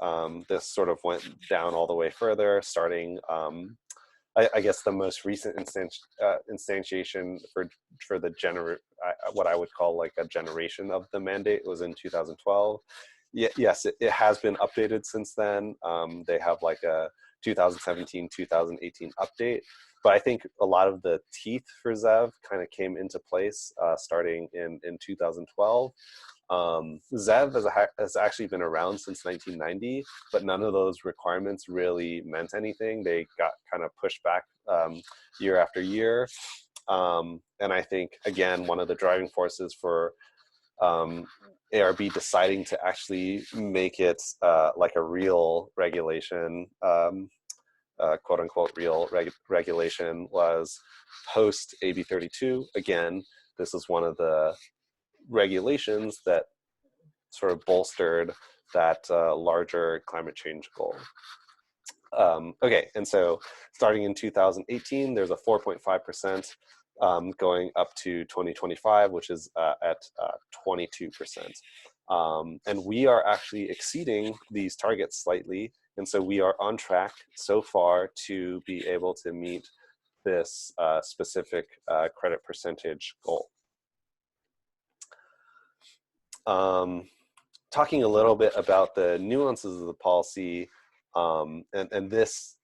This sort of went down all the way further, starting, I guess the most recent instantiation for the what I would call like a generation of the mandate was in 2012. Yes, it has been updated since then. They have like a 2017, 2018 update. But I think a lot of the teeth for ZEV kind of came into place starting in 2012. ZEV has actually been around since 1990, but none of those requirements really meant anything. They got kind of pushed back year after year. And I think, again, one of the driving forces for ARB deciding to actually make it like a real regulation, quote unquote real regulation, was post AB 32. Again, this is one of the regulations that sort of bolstered that larger climate change goal. Okay, and so starting in 2018, there's a 4.5% going up to 2025, which is at 22%. And we are actually exceeding these targets slightly. And so we are on track so far to be able to meet this specific credit percentage goal. Talking a little bit about the nuances of the policy, and this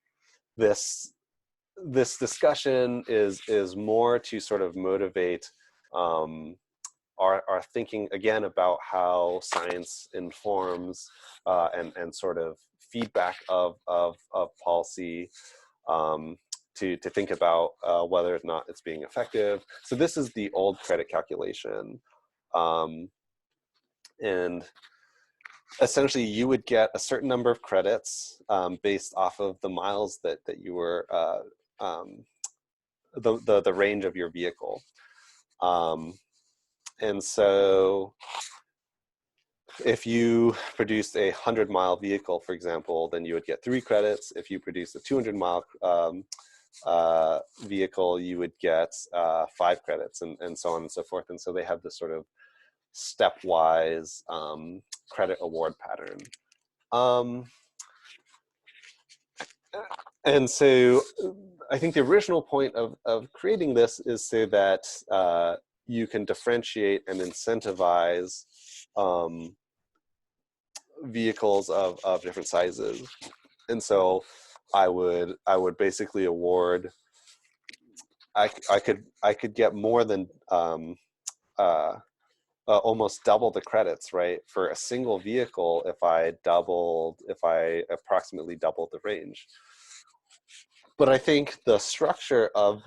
discussion is more to sort of motivate our thinking again about how science informs and sort of feedback of policy, to think about whether or not it's being effective. So this is the old credit calculation. And essentially you would get a certain number of credits based off of the miles that you were, the range of your vehicle. And so if you produced a 100-mile vehicle, for example, then you would get 3 credits. If you produced a 200-mile vehicle, you would get 5 credits, and so on and so forth. And so they have this sort of stepwise credit award pattern. And so I think the original point of creating this is so that you can differentiate and incentivize vehicles of different sizes. And so I would basically award, I could get more than almost double the credits, right, for a single vehicle if I approximately doubled the range. But I think the structure of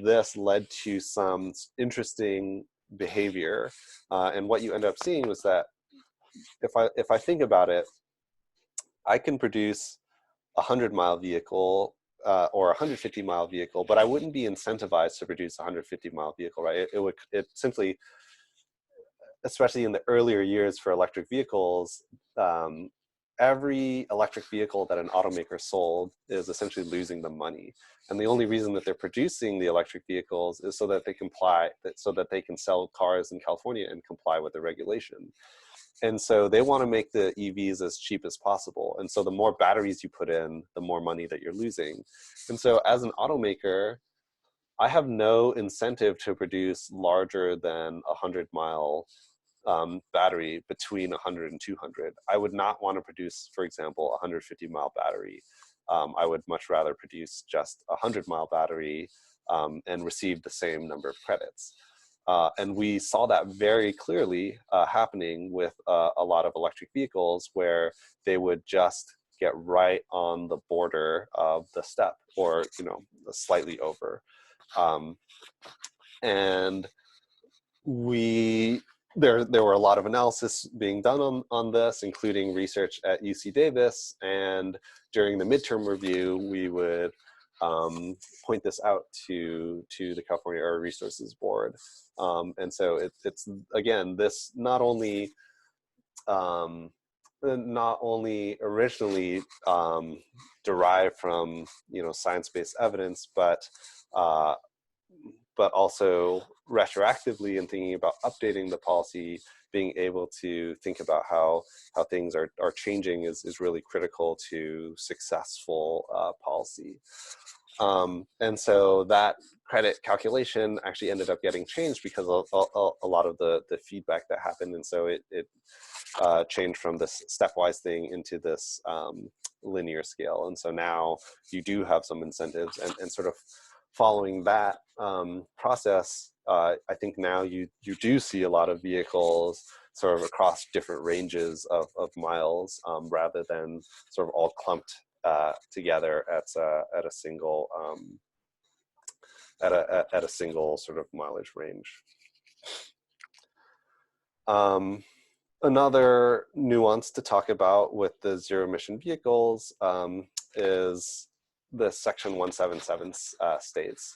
this led to some interesting behavior, and what you end up seeing was that if I think about it, I can produce a 100-mile vehicle or a 150-mile vehicle, but I wouldn't be incentivized to produce a 150-mile vehicle, right? It simply, especially in the earlier years for electric vehicles, every electric vehicle that an automaker sold is essentially losing the money. And the only reason that they're producing the electric vehicles is so that they can sell cars in California and comply with the regulation. And so they want to make the EVs as cheap as possible. And so the more batteries you put in, the more money that you're losing. And so as an automaker, I have no incentive to produce larger than a 100-mile battery between 100 and 200. I would not want to produce, for example, a 150-mile battery. I would much rather produce just a 100-mile battery and receive the same number of credits. And we saw that very clearly happening with a lot of electric vehicles, where they would just get right on the border of the step, or slightly over. And there were a lot of analysis being done on this, including research at UC Davis. And during the midterm review, we would point this out to the California Air Resources Board. And so it's again, this not only originally derived from science-based evidence, but but also retroactively in thinking about updating the policy, being able to think about how things are changing is really critical to successful policy. And so that credit calculation actually ended up getting changed because a lot of the feedback that happened. And so it changed from this stepwise thing into this linear scale. And so now you do have some incentives, and sort of following that process, I think now you do see a lot of vehicles sort of across different ranges of miles, rather than sort of all clumped together at a single at a single sort of mileage range. Another nuance to talk about with the zero emission vehicles is the Section 177 states.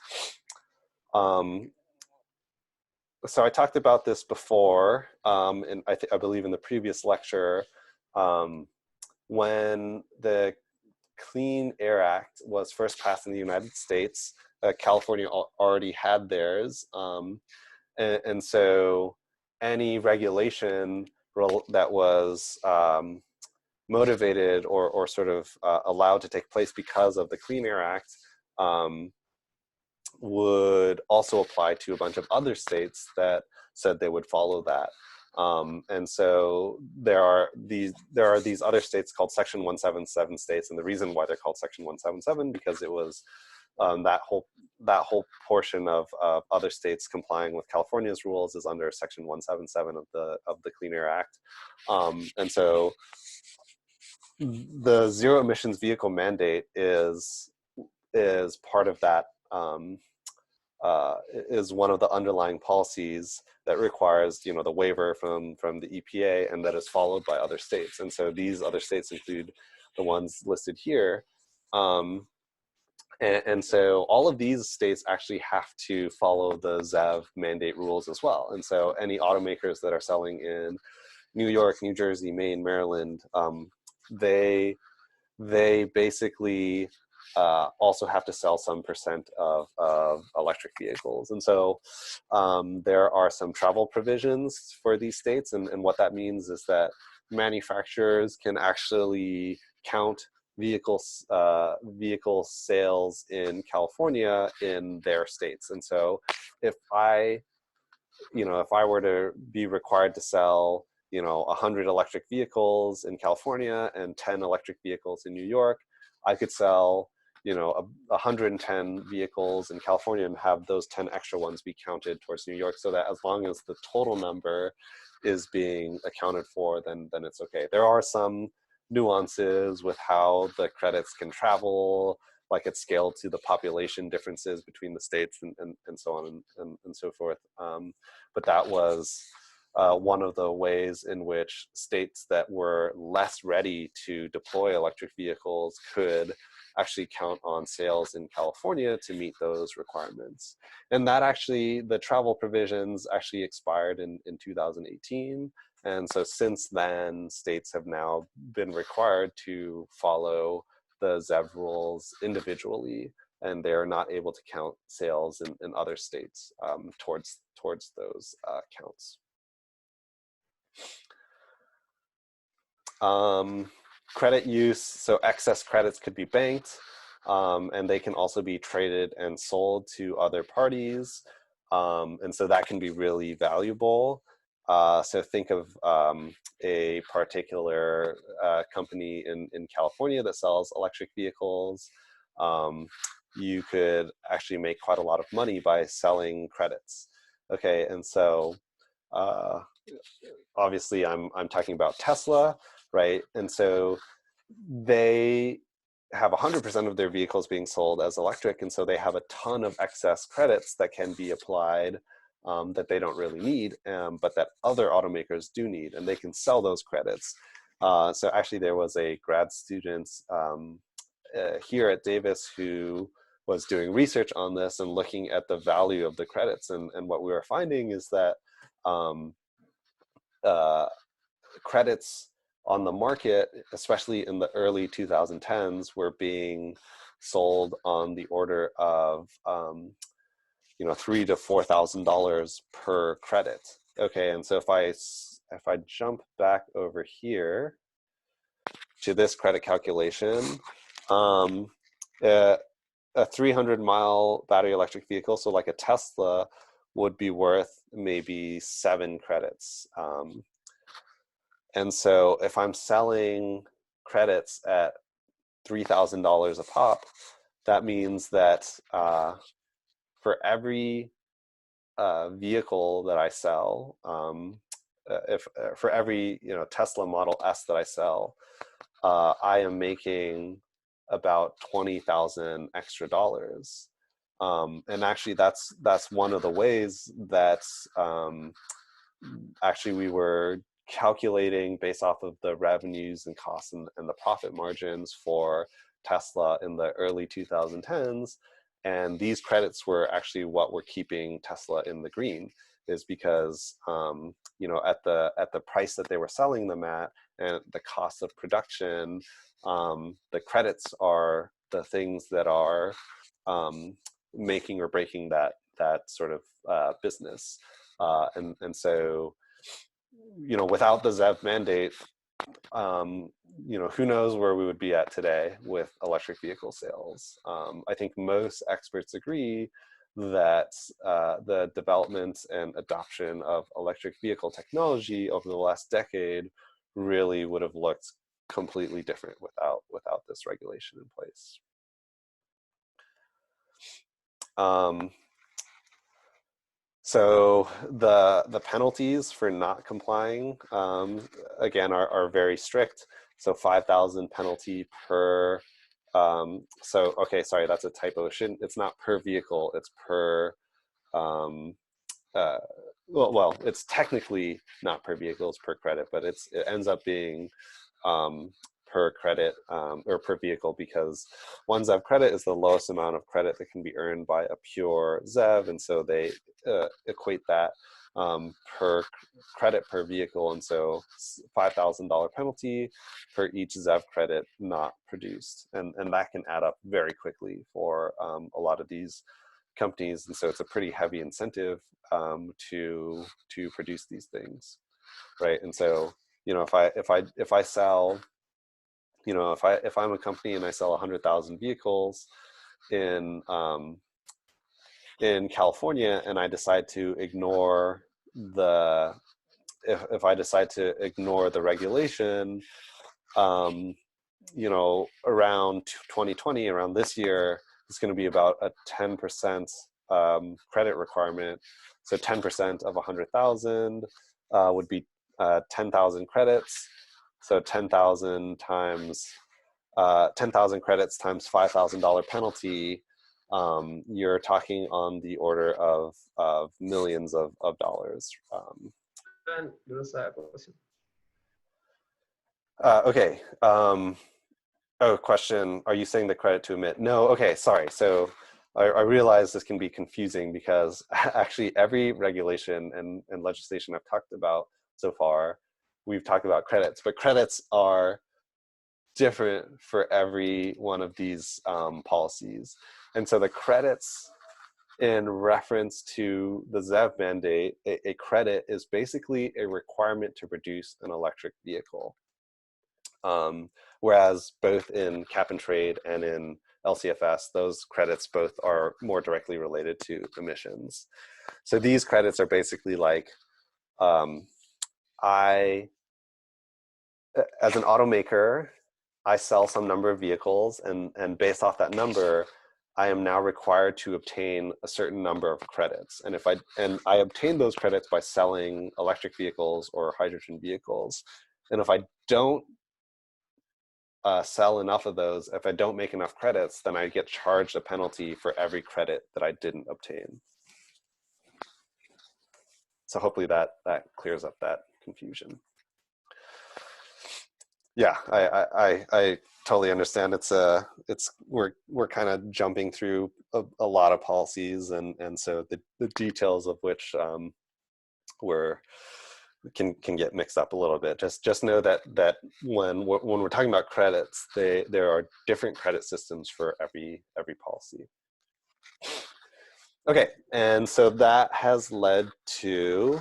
So I talked about this before, and I believe in the previous lecture, when the Clean Air Act was first passed in the United States, California already had theirs. And so any regulation that was motivated or sort of allowed to take place because of the Clean Air Act would also apply to a bunch of other states that said they would follow that. And so there are these other states called Section 177 states, and the reason why they're called Section 177 because it was that whole portion of other states complying with California's rules is under Section 177 of the Clean Air Act. And so the zero emissions vehicle mandate is part of that, is one of the underlying policies that requires, the waiver from the EPA, and that is followed by other states. And so these other states include the ones listed here. And so all of these states actually have to follow the ZEV mandate rules as well. And so any automakers that are selling in New York, New Jersey, Maine, Maryland, they basically also have to sell some percent of electric vehicles. And so there are some travel provisions for these states. And what that means is that manufacturers can actually count vehicle sales in California in their states. And so if I were to be required to sell 100 electric vehicles in California and 10 electric vehicles in New York, I could sell 110 vehicles in California and have those 10 extra ones be counted towards New York, so that as long as the total number is being accounted for, then it's okay. There are some nuances with how the credits can travel, like it's scaled to the population differences between the states and so on and so forth. But that was one of the ways in which states that were less ready to deploy electric vehicles could actually count on sales in California to meet those requirements. And that actually, the travel provisions actually expired in 2018. And so since then, states have now been required to follow the ZEV rules individually, and they're not able to count sales in other states towards those counts. Credit use, so excess credits could be banked, and they can also be traded and sold to other parties. And so that can be really valuable. So think of a particular company in California that sells electric vehicles. You could actually make quite a lot of money by selling credits. Okay, and so obviously I'm talking about Tesla, right? And so they have 100% of their vehicles being sold as electric, and so they have a ton of excess credits that can be applied that they don't really need, but that other automakers do need, and they can sell those credits. So actually there was a grad student here at Davis who was doing research on this and looking at the value of the credits, and what we were finding is that credits on the market, especially in the early 2010s, were being sold on the order of $3,000 to $4,000 per credit. Okay, and so if I jump back over here to this credit calculation, a 300-mile battery electric vehicle, so like a Tesla, would be worth maybe 7 credits. And so if I'm selling credits at $3,000 a pop, that means that for every vehicle that I sell, for every Tesla Model S that I sell, I am making about 20,000 extra dollars. And actually, that's one of the ways that actually we were calculating based off of the revenues and costs and the profit margins for Tesla in the early 2010s. And these credits were actually what were keeping Tesla in the green, is because at the price that they were selling them at and the cost of production, the credits are the things that are making or breaking that sort of business. And so, without the ZEV mandate, who knows where we would be at today with electric vehicle sales. I think most experts agree that the development and adoption of electric vehicle technology over the last decade really would have looked completely different without this regulation in place. So the penalties for not complying, again, are very strict. So 5,000 penalty per. Okay, sorry, that's a typo. It's not per vehicle. It's per. Well, it's technically not per vehicle. It's per credit, but it ends up being per credit or per vehicle, because one ZEV credit is the lowest amount of credit that can be earned by a pure ZEV, and so they equate that per credit per vehicle, and so $5,000 penalty for each ZEV credit not produced, and that can add up very quickly for a lot of these companies, and so it's a pretty heavy incentive to produce these things, right? And so if I sell, if I'm a company and I sell 100,000 vehicles in California, and I decide to ignore if I decide to ignore the regulation, around 2020, around this year, it's going to be about a 10% credit requirement. So 10% of 100,000 would be 10,000 credits. So 10,000 times 10,000 credits times $5,000 penalty. You're talking on the order of millions of dollars. Okay. Question. Are you saying the credit to emit? No. Okay. Sorry. So I realize this can be confusing, because actually every regulation and legislation I've talked about so far, we've talked about credits, but credits are different for every one of these policies. And so the credits in reference to the ZEV mandate, a credit is basically a requirement to produce an electric vehicle. Whereas both in cap and trade and in LCFS, those credits both are more directly related to emissions. So these credits are basically like, as an automaker, I sell some number of vehicles, and based off that number, I am now required to obtain a certain number of credits. And I obtain those credits by selling electric vehicles or hydrogen vehicles. And if I don't sell enough of those, if I don't make enough credits, then I get charged a penalty for every credit that I didn't obtain. So hopefully that clears up that confusion. Yeah, I totally understand. We're kind of jumping through a lot of policies, and so the details of which can get mixed up a little bit. Just know that when we're talking about credits, there are different credit systems for every policy. Okay, and so that has led to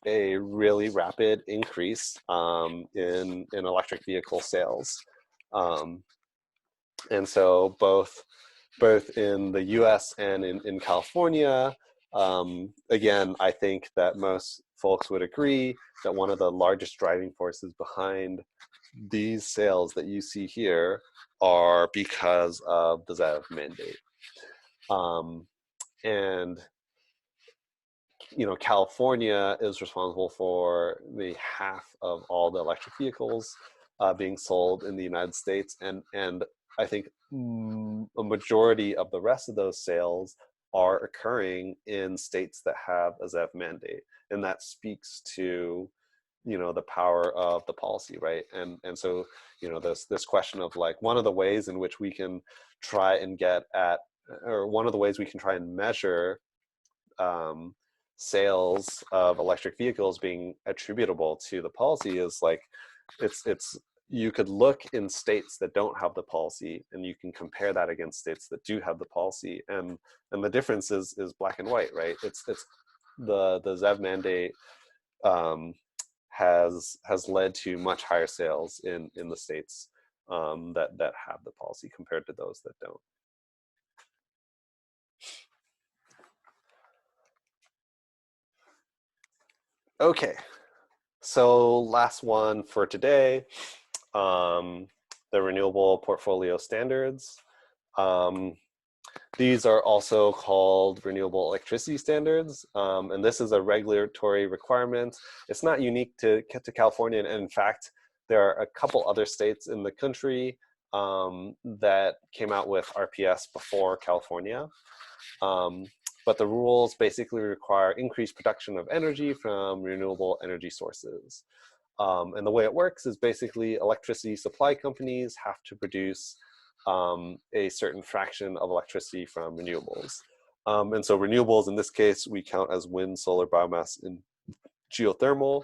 a really rapid increase in electric vehicle sales. Um, and so both in the US and in California, again, I think that most folks would agree that one of the largest driving forces behind these sales that you see here are because of the ZEV mandate. And California is responsible for maybe half of all the electric vehicles being sold in the United States, and I think a majority of the rest of those sales are occurring in states that have a ZEV mandate, and that speaks to the power of the policy, right? And so this question of like one of the ways in which we can try and get at, or one of the ways we can try and measure um, sales of electric vehicles being attributable to the policy is like it's you could look in states that don't have the policy and you can compare that against states that do have the policy, and the difference is black and white, right? It's the ZEV mandate has led to much higher sales in the states that have the policy compared to those that don't. Okay, so last one for today, the renewable portfolio standards. These are also called renewable electricity standards, and this is a regulatory requirement. It's not unique to California, and in fact, there are a couple other states in the country that came out with RPS before California. But the rules basically require increased production of energy from renewable energy sources. And the way it works is basically electricity supply companies have to produce a certain fraction of electricity from renewables. And so renewables, in this case, we count as wind, solar, biomass, and geothermal.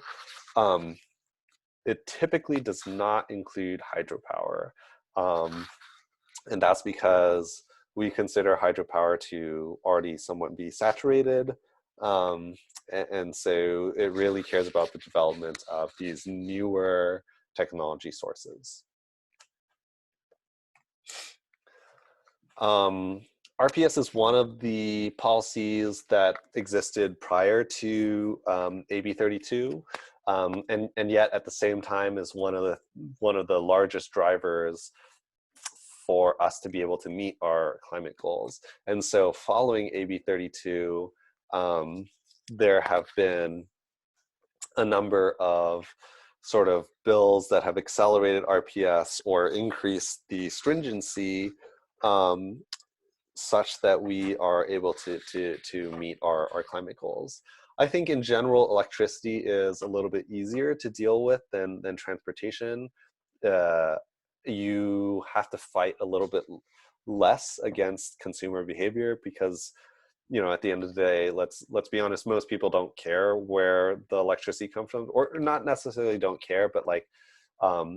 It typically does not include hydropower. And that's because we consider hydropower to already somewhat be saturated. And so it really cares about the development of these newer technology sources. RPS is one of the policies that existed prior to AB 32, and yet at the same time is one of the largest drivers for us to be able to meet our climate goals. And so following AB 32, there have been a number of sort of bills that have accelerated RPS or increased the stringency such that we are able to meet our climate goals. I think in general, electricity is a little bit easier to deal with than transportation. You have to fight a little bit less against consumer behavior because, at the end of the day, let's be honest, most people don't care where the electricity comes from, or not necessarily don't care, but like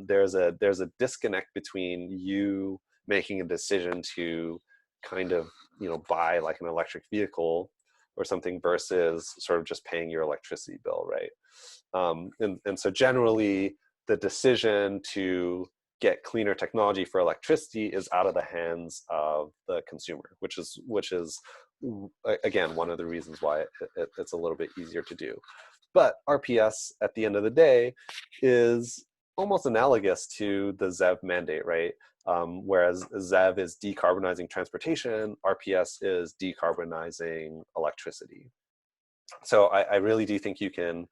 there's a disconnect between you making a decision to kind of buy like an electric vehicle or something versus sort of just paying your electricity bill, right? And so generally the decision to get cleaner technology for electricity is out of the hands of the consumer, which is again one of the reasons why it's a little bit easier to do. But RPS at the end of the day is almost analogous to the ZEV mandate, right? Whereas ZEV is decarbonizing transportation, RPS is decarbonizing electricity. So I really do think you can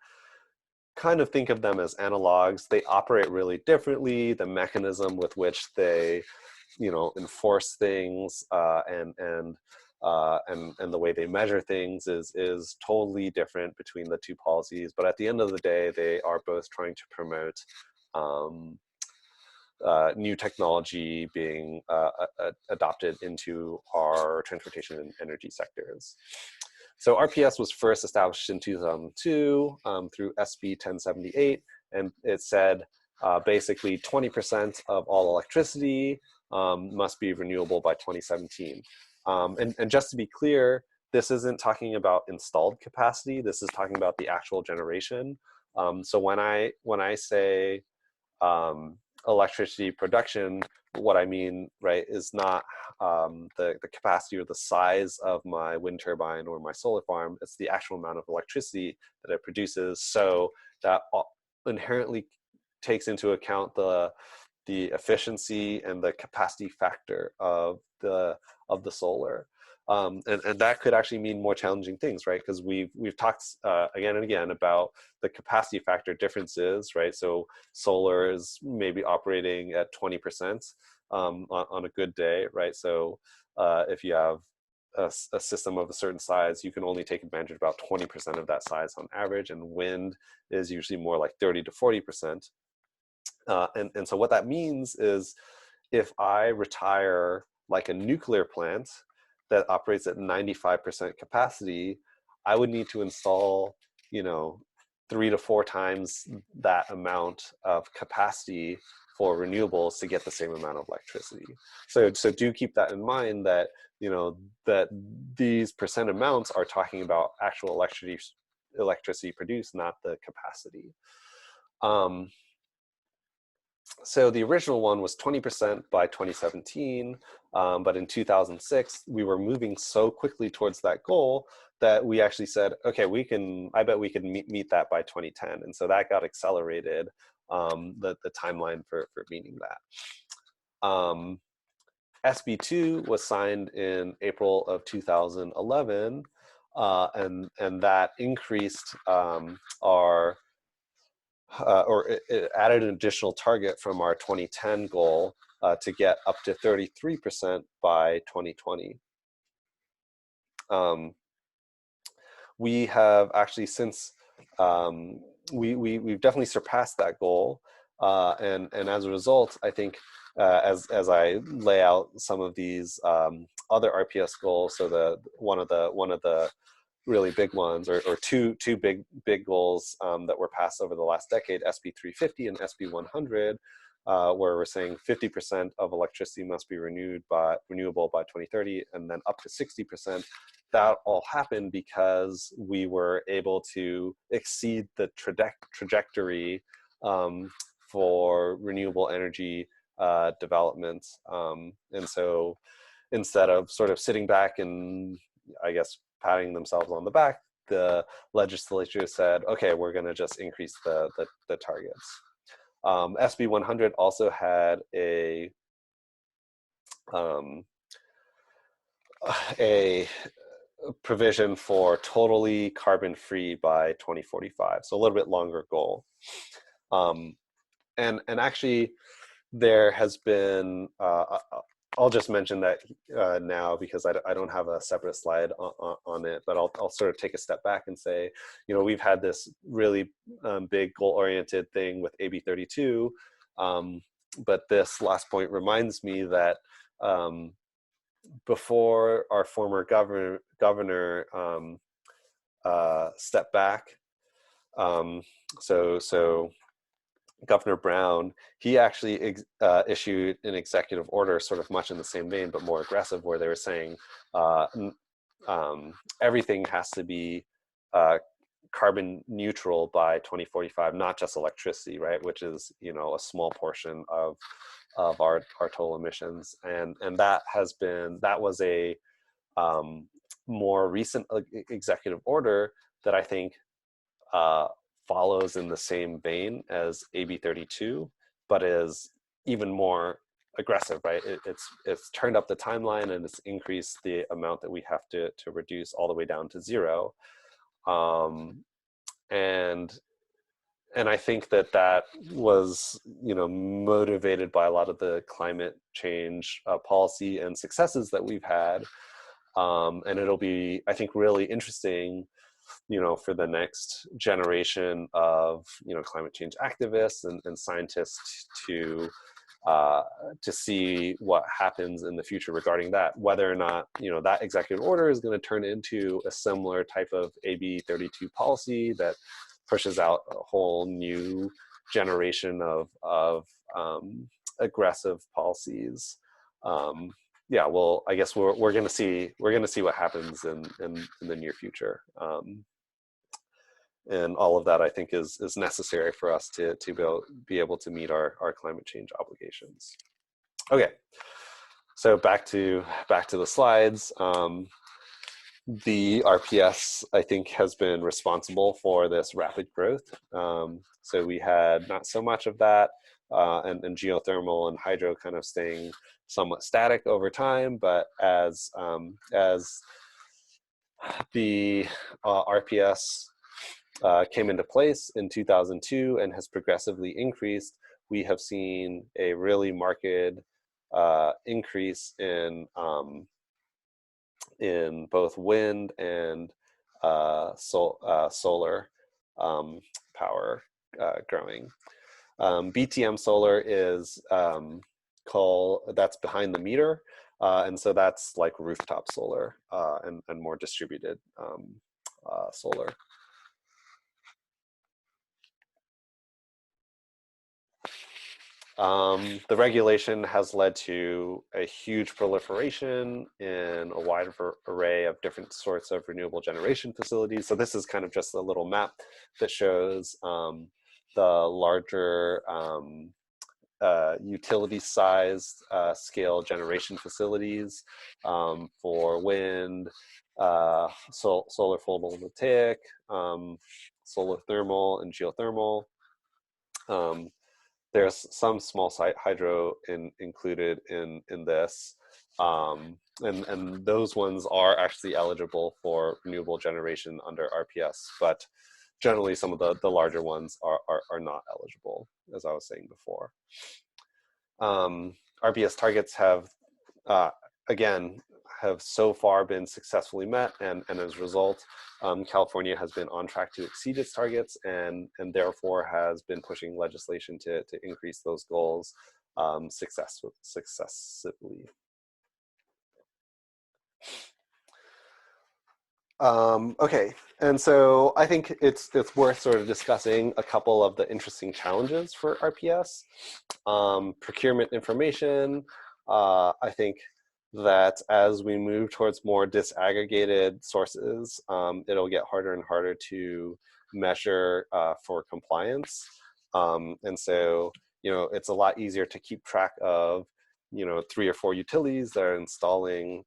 kind of think of them as analogs. They operate really differently. The mechanism with which they, enforce things and the way they measure things is totally different between the two policies. But at the end of the day, they are both trying to promote new technology being adopted into our transportation and energy sectors. So RPS was first established in 2002 through SB 1078, and it said basically 20% of all electricity must be renewable by 2017. And just to be clear, this isn't talking about installed capacity. This is talking about the actual generation. So when I say electricity production, what I mean, right, is not the capacity or the size of my wind turbine or my solar farm. It's the actual amount of electricity that it produces. So that inherently takes into account the efficiency and the capacity factor of the solar. And that could actually mean more challenging things, right? Because we've talked again and again about the capacity factor differences, right? So solar is maybe operating at 20% on a good day, right? So if you have a system of a certain size, you can only take advantage of about 20% of that size on average, and wind is usually more like 30 to 40%. And so what that means is if I retire like a nuclear plant that operates at 95% capacity, I would need to install, 3 to 4 times that amount of capacity for renewables to get the same amount of electricity. So do keep that in mind, that, that these percent amounts are talking about actual electricity produced, not the capacity. So the original one was 20% by 2017, but in 2006, we were moving so quickly towards that goal that we actually said, okay, I bet we can meet that by 2010. And so that got accelerated, the timeline for meeting that. SB2 was signed in April of 2011, and that increased our or it added an additional target from our 2010 goal to get up to 33% by 2020. We have actually since, we've definitely surpassed that goal. And as a result, I think as I lay out some of these other RPS goals, so one of the really big ones, or two big goals that were passed over the last decade, SB 350 and SB 100, where we're saying 50% of electricity must be renewable by 2030, and then up to 60%. That all happened because we were able to exceed the trajectory for renewable energy development. And so instead of sort of sitting back and, I guess, patting themselves on the back, the legislature said, okay, we're going to just increase the targets. SB 100 also had a provision for totally carbon-free by 2045, so a little bit longer goal. And actually, there has been, I'll just mention that now because I don't have a separate slide on it, but I'll sort of take a step back and say, we've had this really big goal-oriented thing with AB 32, but this last point reminds me that before our former governor stepped back, so Governor Brown, he actually issued an executive order sort of much in the same vein, but more aggressive, where they were saying everything has to be carbon neutral by 2045, not just electricity, right? Which is, a small portion of our total emissions. And that was a more recent executive order that I think follows in the same vein as AB 32, but is even more aggressive, right? It's turned up the timeline, and it's increased the amount that we have to reduce all the way down to 0. And I think that was, motivated by a lot of the climate change policy and successes that we've had. And it'll be, I think, really interesting, for the next generation of, climate change activists and scientists to see what happens in the future regarding that, whether or not, that executive order is going to turn into a similar type of AB 32 policy that pushes out a whole new generation of aggressive policies. yeah, well, I guess we're going to see what happens in the near future. And all of that, I think, is necessary for us to be able to meet our climate change obligations. Okay, so back to the slides. The RPS, I think, has been responsible for this rapid growth. So we had not so much of that, and geothermal and hydro kind of staying somewhat static over time. But as the RPS came into place in 2002 and has progressively increased, we have seen a really marked increase in both wind and solar power growing. BTM solar is that's behind the meter, and so that's like rooftop solar and more distributed solar. The regulation has led to a huge proliferation in a wide array of different sorts of renewable generation facilities. So this is kind of just a little map that shows the larger utility-sized scale generation facilities for wind, solar photovoltaic, solar thermal, and geothermal. There's some small site hydro included in this, and those ones are actually eligible for renewable generation under RPS, but generally some of the larger ones are not eligible, as I was saying before. RPS targets have, again, have so far been successfully met, and as a result, California has been on track to exceed its targets, and therefore has been pushing legislation to increase those goals successively. Okay, and so I think it's worth sort of discussing a couple of the interesting challenges for RPS. Procurement information. I think that as we move towards more disaggregated sources, it'll get harder and harder to measure for compliance. And so, it's a lot easier to keep track of, 3 or 4 utilities that are installing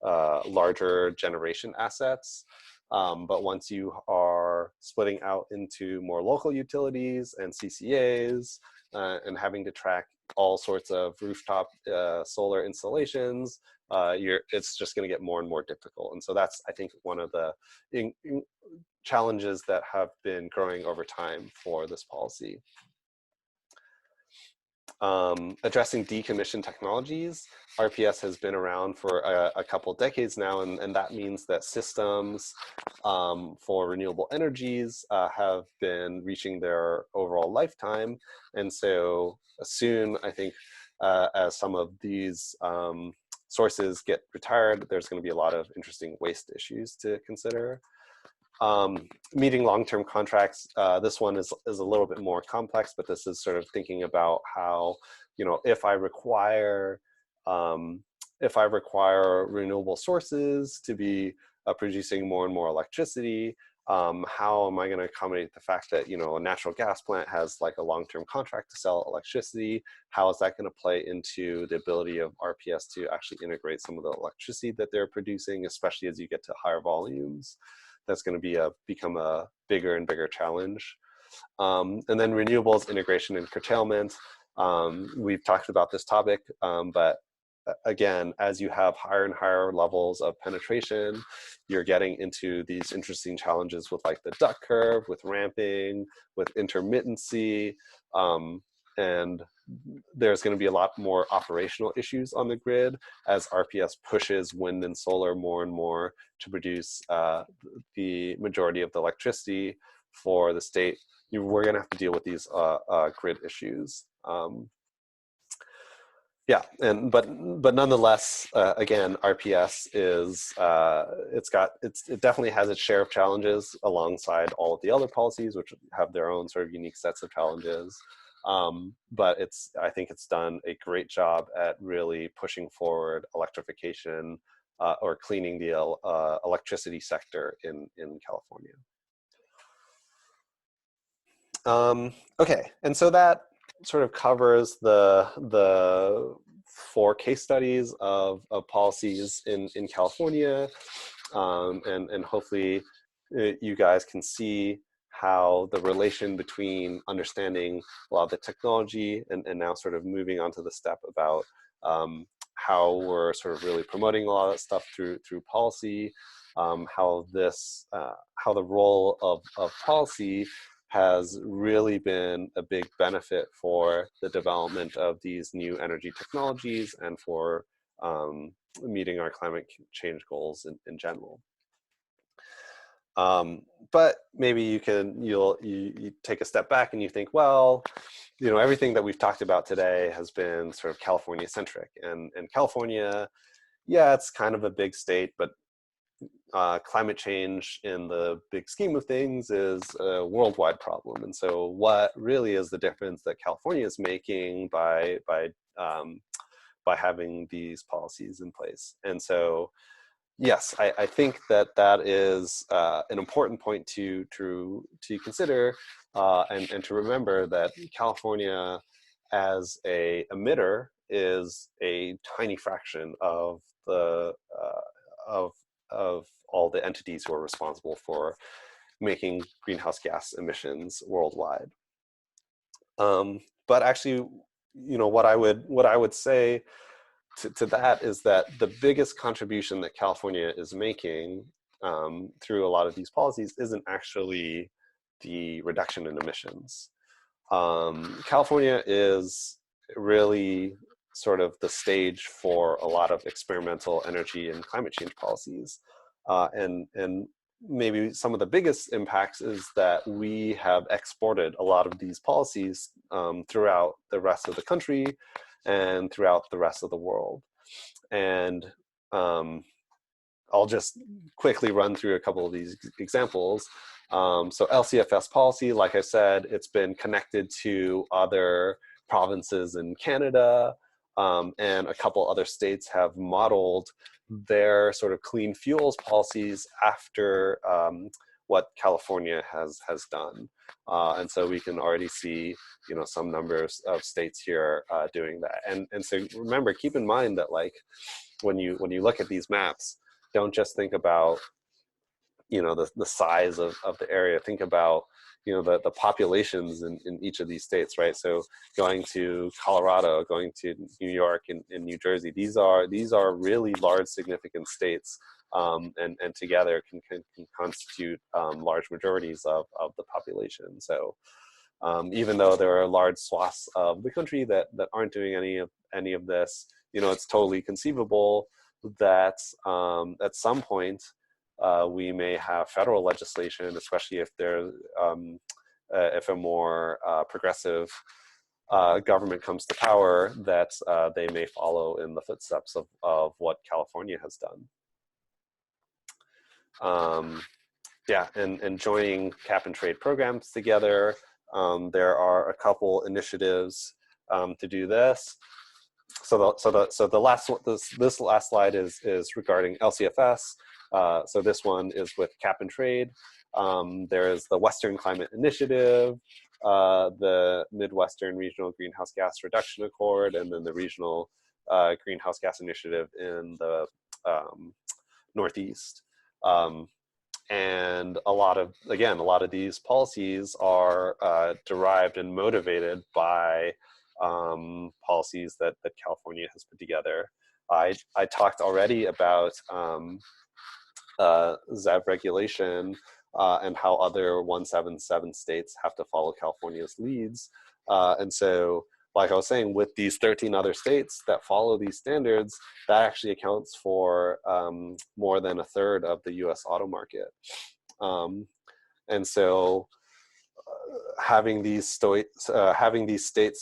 larger generation assets. But once you are splitting out into more local utilities and CCAs and having to track all sorts of rooftop solar installations, it's just going to get more and more difficult. And so that's, I think, one of the challenges that have been growing over time for this policy. Addressing decommissioned technologies. RPS has been around for a couple decades now, and that means that systems for renewable energies have been reaching their overall lifetime. And so soon, I think, as some of these sources get retired, there's going to be a lot of interesting waste issues to consider. Meeting long-term contracts, this one is a little bit more complex, but this is sort of thinking about how, if I require renewable sources to be producing more and more electricity, how am I going to accommodate the fact that, a natural gas plant has like a long-term contract to sell electricity? How is that going to play into the ability of RPS to actually integrate some of the electricity that they're producing, especially as you get to higher volumes? That's going to become a bigger and bigger challenge. And then renewables integration and curtailment. We've talked about this topic, but again, as you have higher and higher levels of penetration, you're getting into these interesting challenges with like the duck curve, with ramping, with intermittency, and there's going to be a lot more operational issues on the grid as RPS pushes wind and solar more and more to produce the majority of the electricity for the state. We're going to have to deal with these grid issues. Yeah, but nonetheless, again, RPS is it definitely has its share of challenges alongside all of the other policies, which have their own sort of unique sets of challenges. But I think it's done a great job at really pushing forward electrification or cleaning the electricity sector in California. Okay, and so that sort of covers the 4 case studies of policies in California, and hopefully you guys can see how the relation between understanding a lot of the technology and now sort of moving on to the step about how we're sort of really promoting a lot of that stuff through policy, how the role of policy has really been a big benefit for the development of these new energy technologies and for meeting our climate change goals in general. But maybe you take a step back and you think, well, everything that we've talked about today has been sort of California centric, and California, yeah, it's kind of a big state, but climate change in the big scheme of things is a worldwide problem. And so what really is the difference that California is making by having these policies in place? And so, yes, I think that is an important point to consider and to remember that California as a emitter is a tiny fraction of the of all the entities who are responsible for making greenhouse gas emissions worldwide. But actually, what I would say to that is that the biggest contribution that California is making through a lot of these policies isn't actually the reduction in emissions. California is really sort of the stage for a lot of experimental energy and climate change policies. And maybe some of the biggest impacts is that we have exported a lot of these policies throughout the rest of the country and throughout the rest of the world. And I'll just quickly run through a couple of these examples. So LCFS policy, like I said, it's been connected to other provinces in Canada, and a couple other states have modeled their sort of clean fuels policies after what California has done. And so we can already see, some numbers of states here doing that. And so remember, keep in mind that like when you look at these maps, don't just think about the size of the area. Think about the populations in each of these states, right? So going to Colorado, going to New York and New Jersey, these are really large, significant states, and together can constitute large majorities of the population. So even though there are large swaths of the country that aren't doing any of this, it's totally conceivable that at some point we may have federal legislation, especially if if a more progressive government comes to power, that they may follow in the footsteps of what California has done. Yeah, and joining cap and trade programs together. There are a couple initiatives to do this. So the last one, this last slide is regarding LCFS. So this one is with cap and trade. There is the Western Climate Initiative, the Midwestern Regional Greenhouse Gas Reduction Accord, and then the Regional Greenhouse Gas Initiative in the Northeast. And a lot of these policies are derived and motivated by policies that California has put together. I talked already about ZEV regulation and how other 177 states have to follow California's leads. And so, like I was saying, with these 13 other states that follow these standards, that actually accounts for more than a third of the U.S. auto market. And so having these states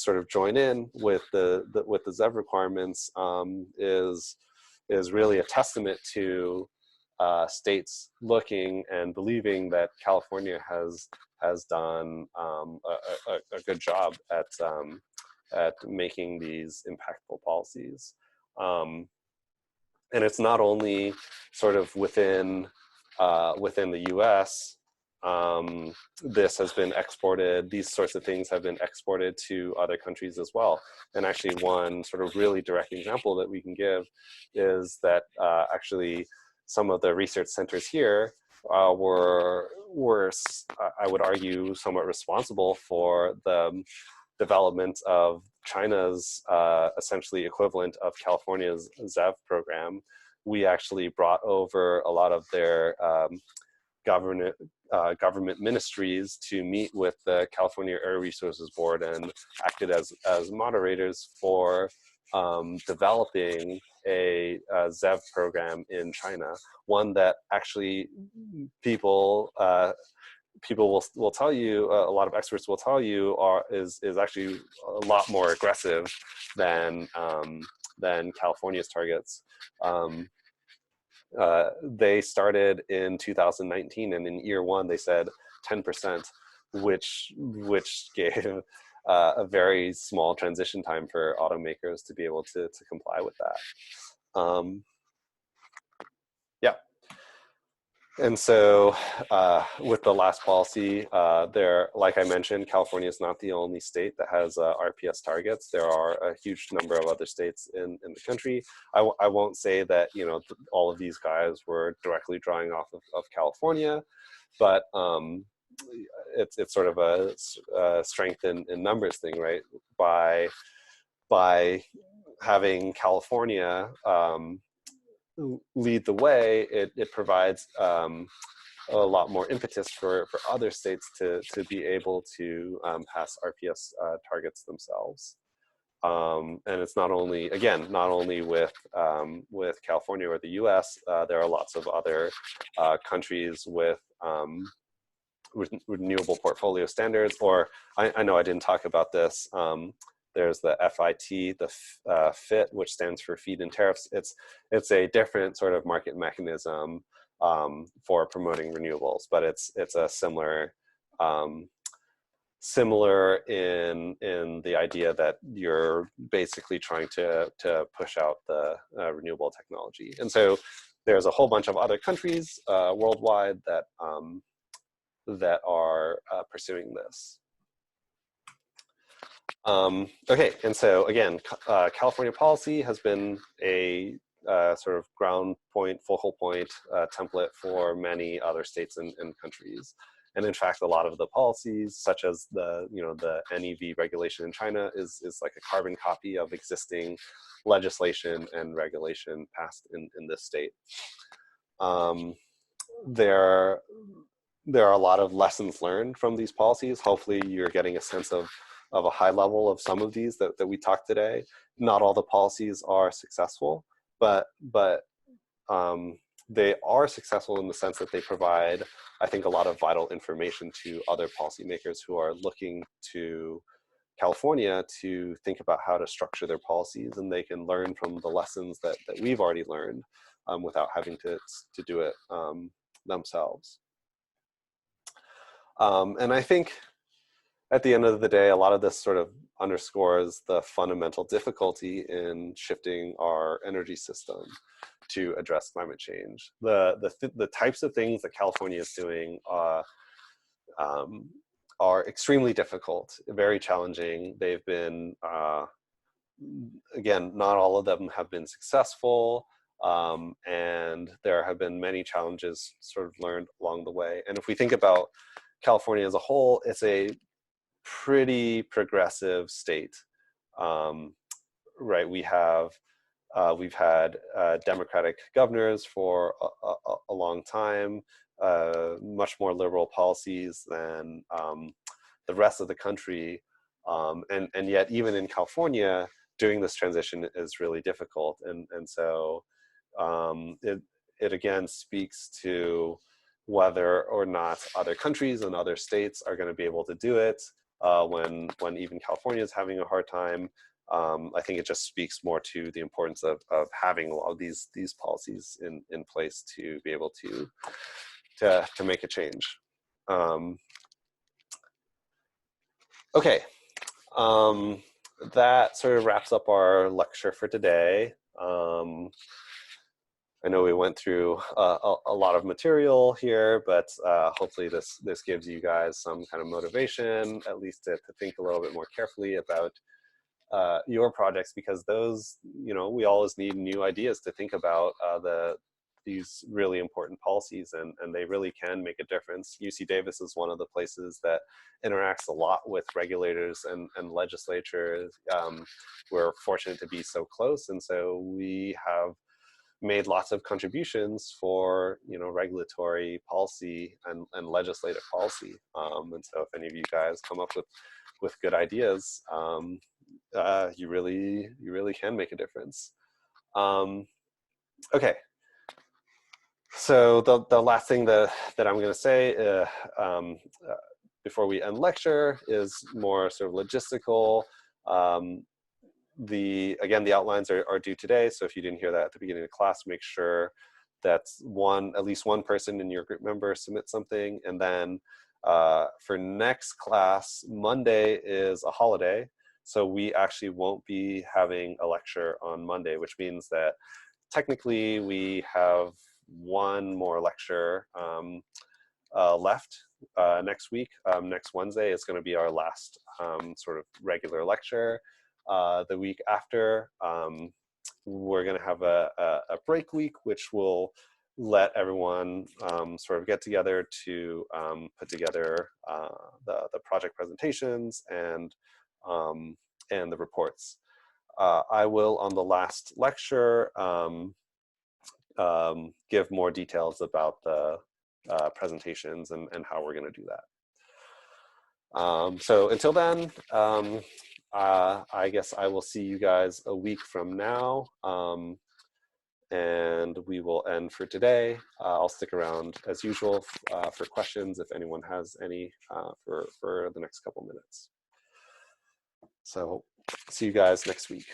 sort of join in with the ZEV requirements is really a testament to states looking and believing that California has done a good job at making these impactful policies. And it's not only sort of within the U.S. This has been exported. These sorts of things have been exported to other countries as well. And actually, one sort of really direct example that we can give is that actually some of the research centers here were I would argue, somewhat responsible for the development of China's essentially equivalent of California's ZEV program. We actually brought over a lot of their government ministries to meet with the California Air Resources Board and acted as moderators for developing a ZEV program in China, one that actually people will tell you, a lot of experts will tell you, is actually a lot more aggressive than California's targets. They started in 2019, and in year one they said 10%, which gave a very small transition time for automakers to be able to comply with that. Yeah. And so with the last policy, like I mentioned, California is not the only state that has RPS targets. There are a huge number of other states in the country. I won't say that, you know, all of these guys were directly drawing off of California, but it's sort of a strength in numbers thing, right? By having California lead the way, it provides a lot more impetus for other states to be able to pass RPS targets themselves. And it's not only with California or the U.S. There are lots of other countries with renewable portfolio standards. Or I know I didn't talk about this. There's the FIT, the FIT, which stands for feed-in tariffs. It's a different sort of market mechanism for promoting renewables, but it's a similar in the idea that you're basically trying to push out the renewable technology. And so there's a whole bunch of other countries worldwide that are pursuing this. Okay, and so again, California policy has been a sort of ground point, focal point template for many other states and countries. And in fact, a lot of the policies, such as the NEV regulation in China, is like a carbon copy of existing legislation and regulation passed in this state. There are a lot of lessons learned from these policies. Hopefully you're getting a sense of a high level of some of these that we talked today. Not all the policies are successful, but they are successful in the sense that they provide, I think, a lot of vital information to other policymakers who are looking to California to think about how to structure their policies, and they can learn from the lessons that we've already learned without having to do it themselves. And I think at the end of the day, a lot of this sort of underscores the fundamental difficulty in shifting our energy system to address climate change. The types of things that California is doing are extremely difficult, very challenging. They've been, again, not all of them have been successful, and there have been many challenges sort of learned along the way. And if we think about California as a whole, it's a pretty progressive state, right? We've had Democratic governors for a long time, much more liberal policies than the rest of the country, and yet even in California, doing this transition is really difficult, and so it again speaks to whether or not other countries and other states are going to be able to do it when even California is having a hard time. I think it just speaks more to the importance of having a lot of these policies in place to be able to make a change. Okay, that sort of wraps up our lecture for today. I know we went through a lot of material here, but hopefully this gives you guys some kind of motivation, at least to think a little bit more carefully about your projects, because those, we always need new ideas to think about these really important policies, and they really can make a difference. UC Davis is one of the places that interacts a lot with regulators and legislatures. We're fortunate to be so close, and so we have made lots of contributions for regulatory policy and legislative policy. And so if any of you guys come up with good ideas, you really can make a difference. Okay. So the last thing that I'm going to say before we end lecture is more sort of logistical. Again, the outlines are due today, so if you didn't hear that at the beginning of class, make sure that at least one person in your group member submit something. And then for next class, Monday is a holiday, so we actually won't be having a lecture on Monday, which means that technically we have one more lecture left next week. Next Wednesday is going to be our last sort of regular lecture. The week after, we're going to have a break week, which will let everyone sort of get together to put together the project presentations and the reports. I will, on the last lecture, give more details about the presentations and how we're going to do that. So until then, I guess I will see you guys a week from now, and we will end for today. I'll stick around as usual for questions if anyone has any for the next couple minutes. So see you guys next week.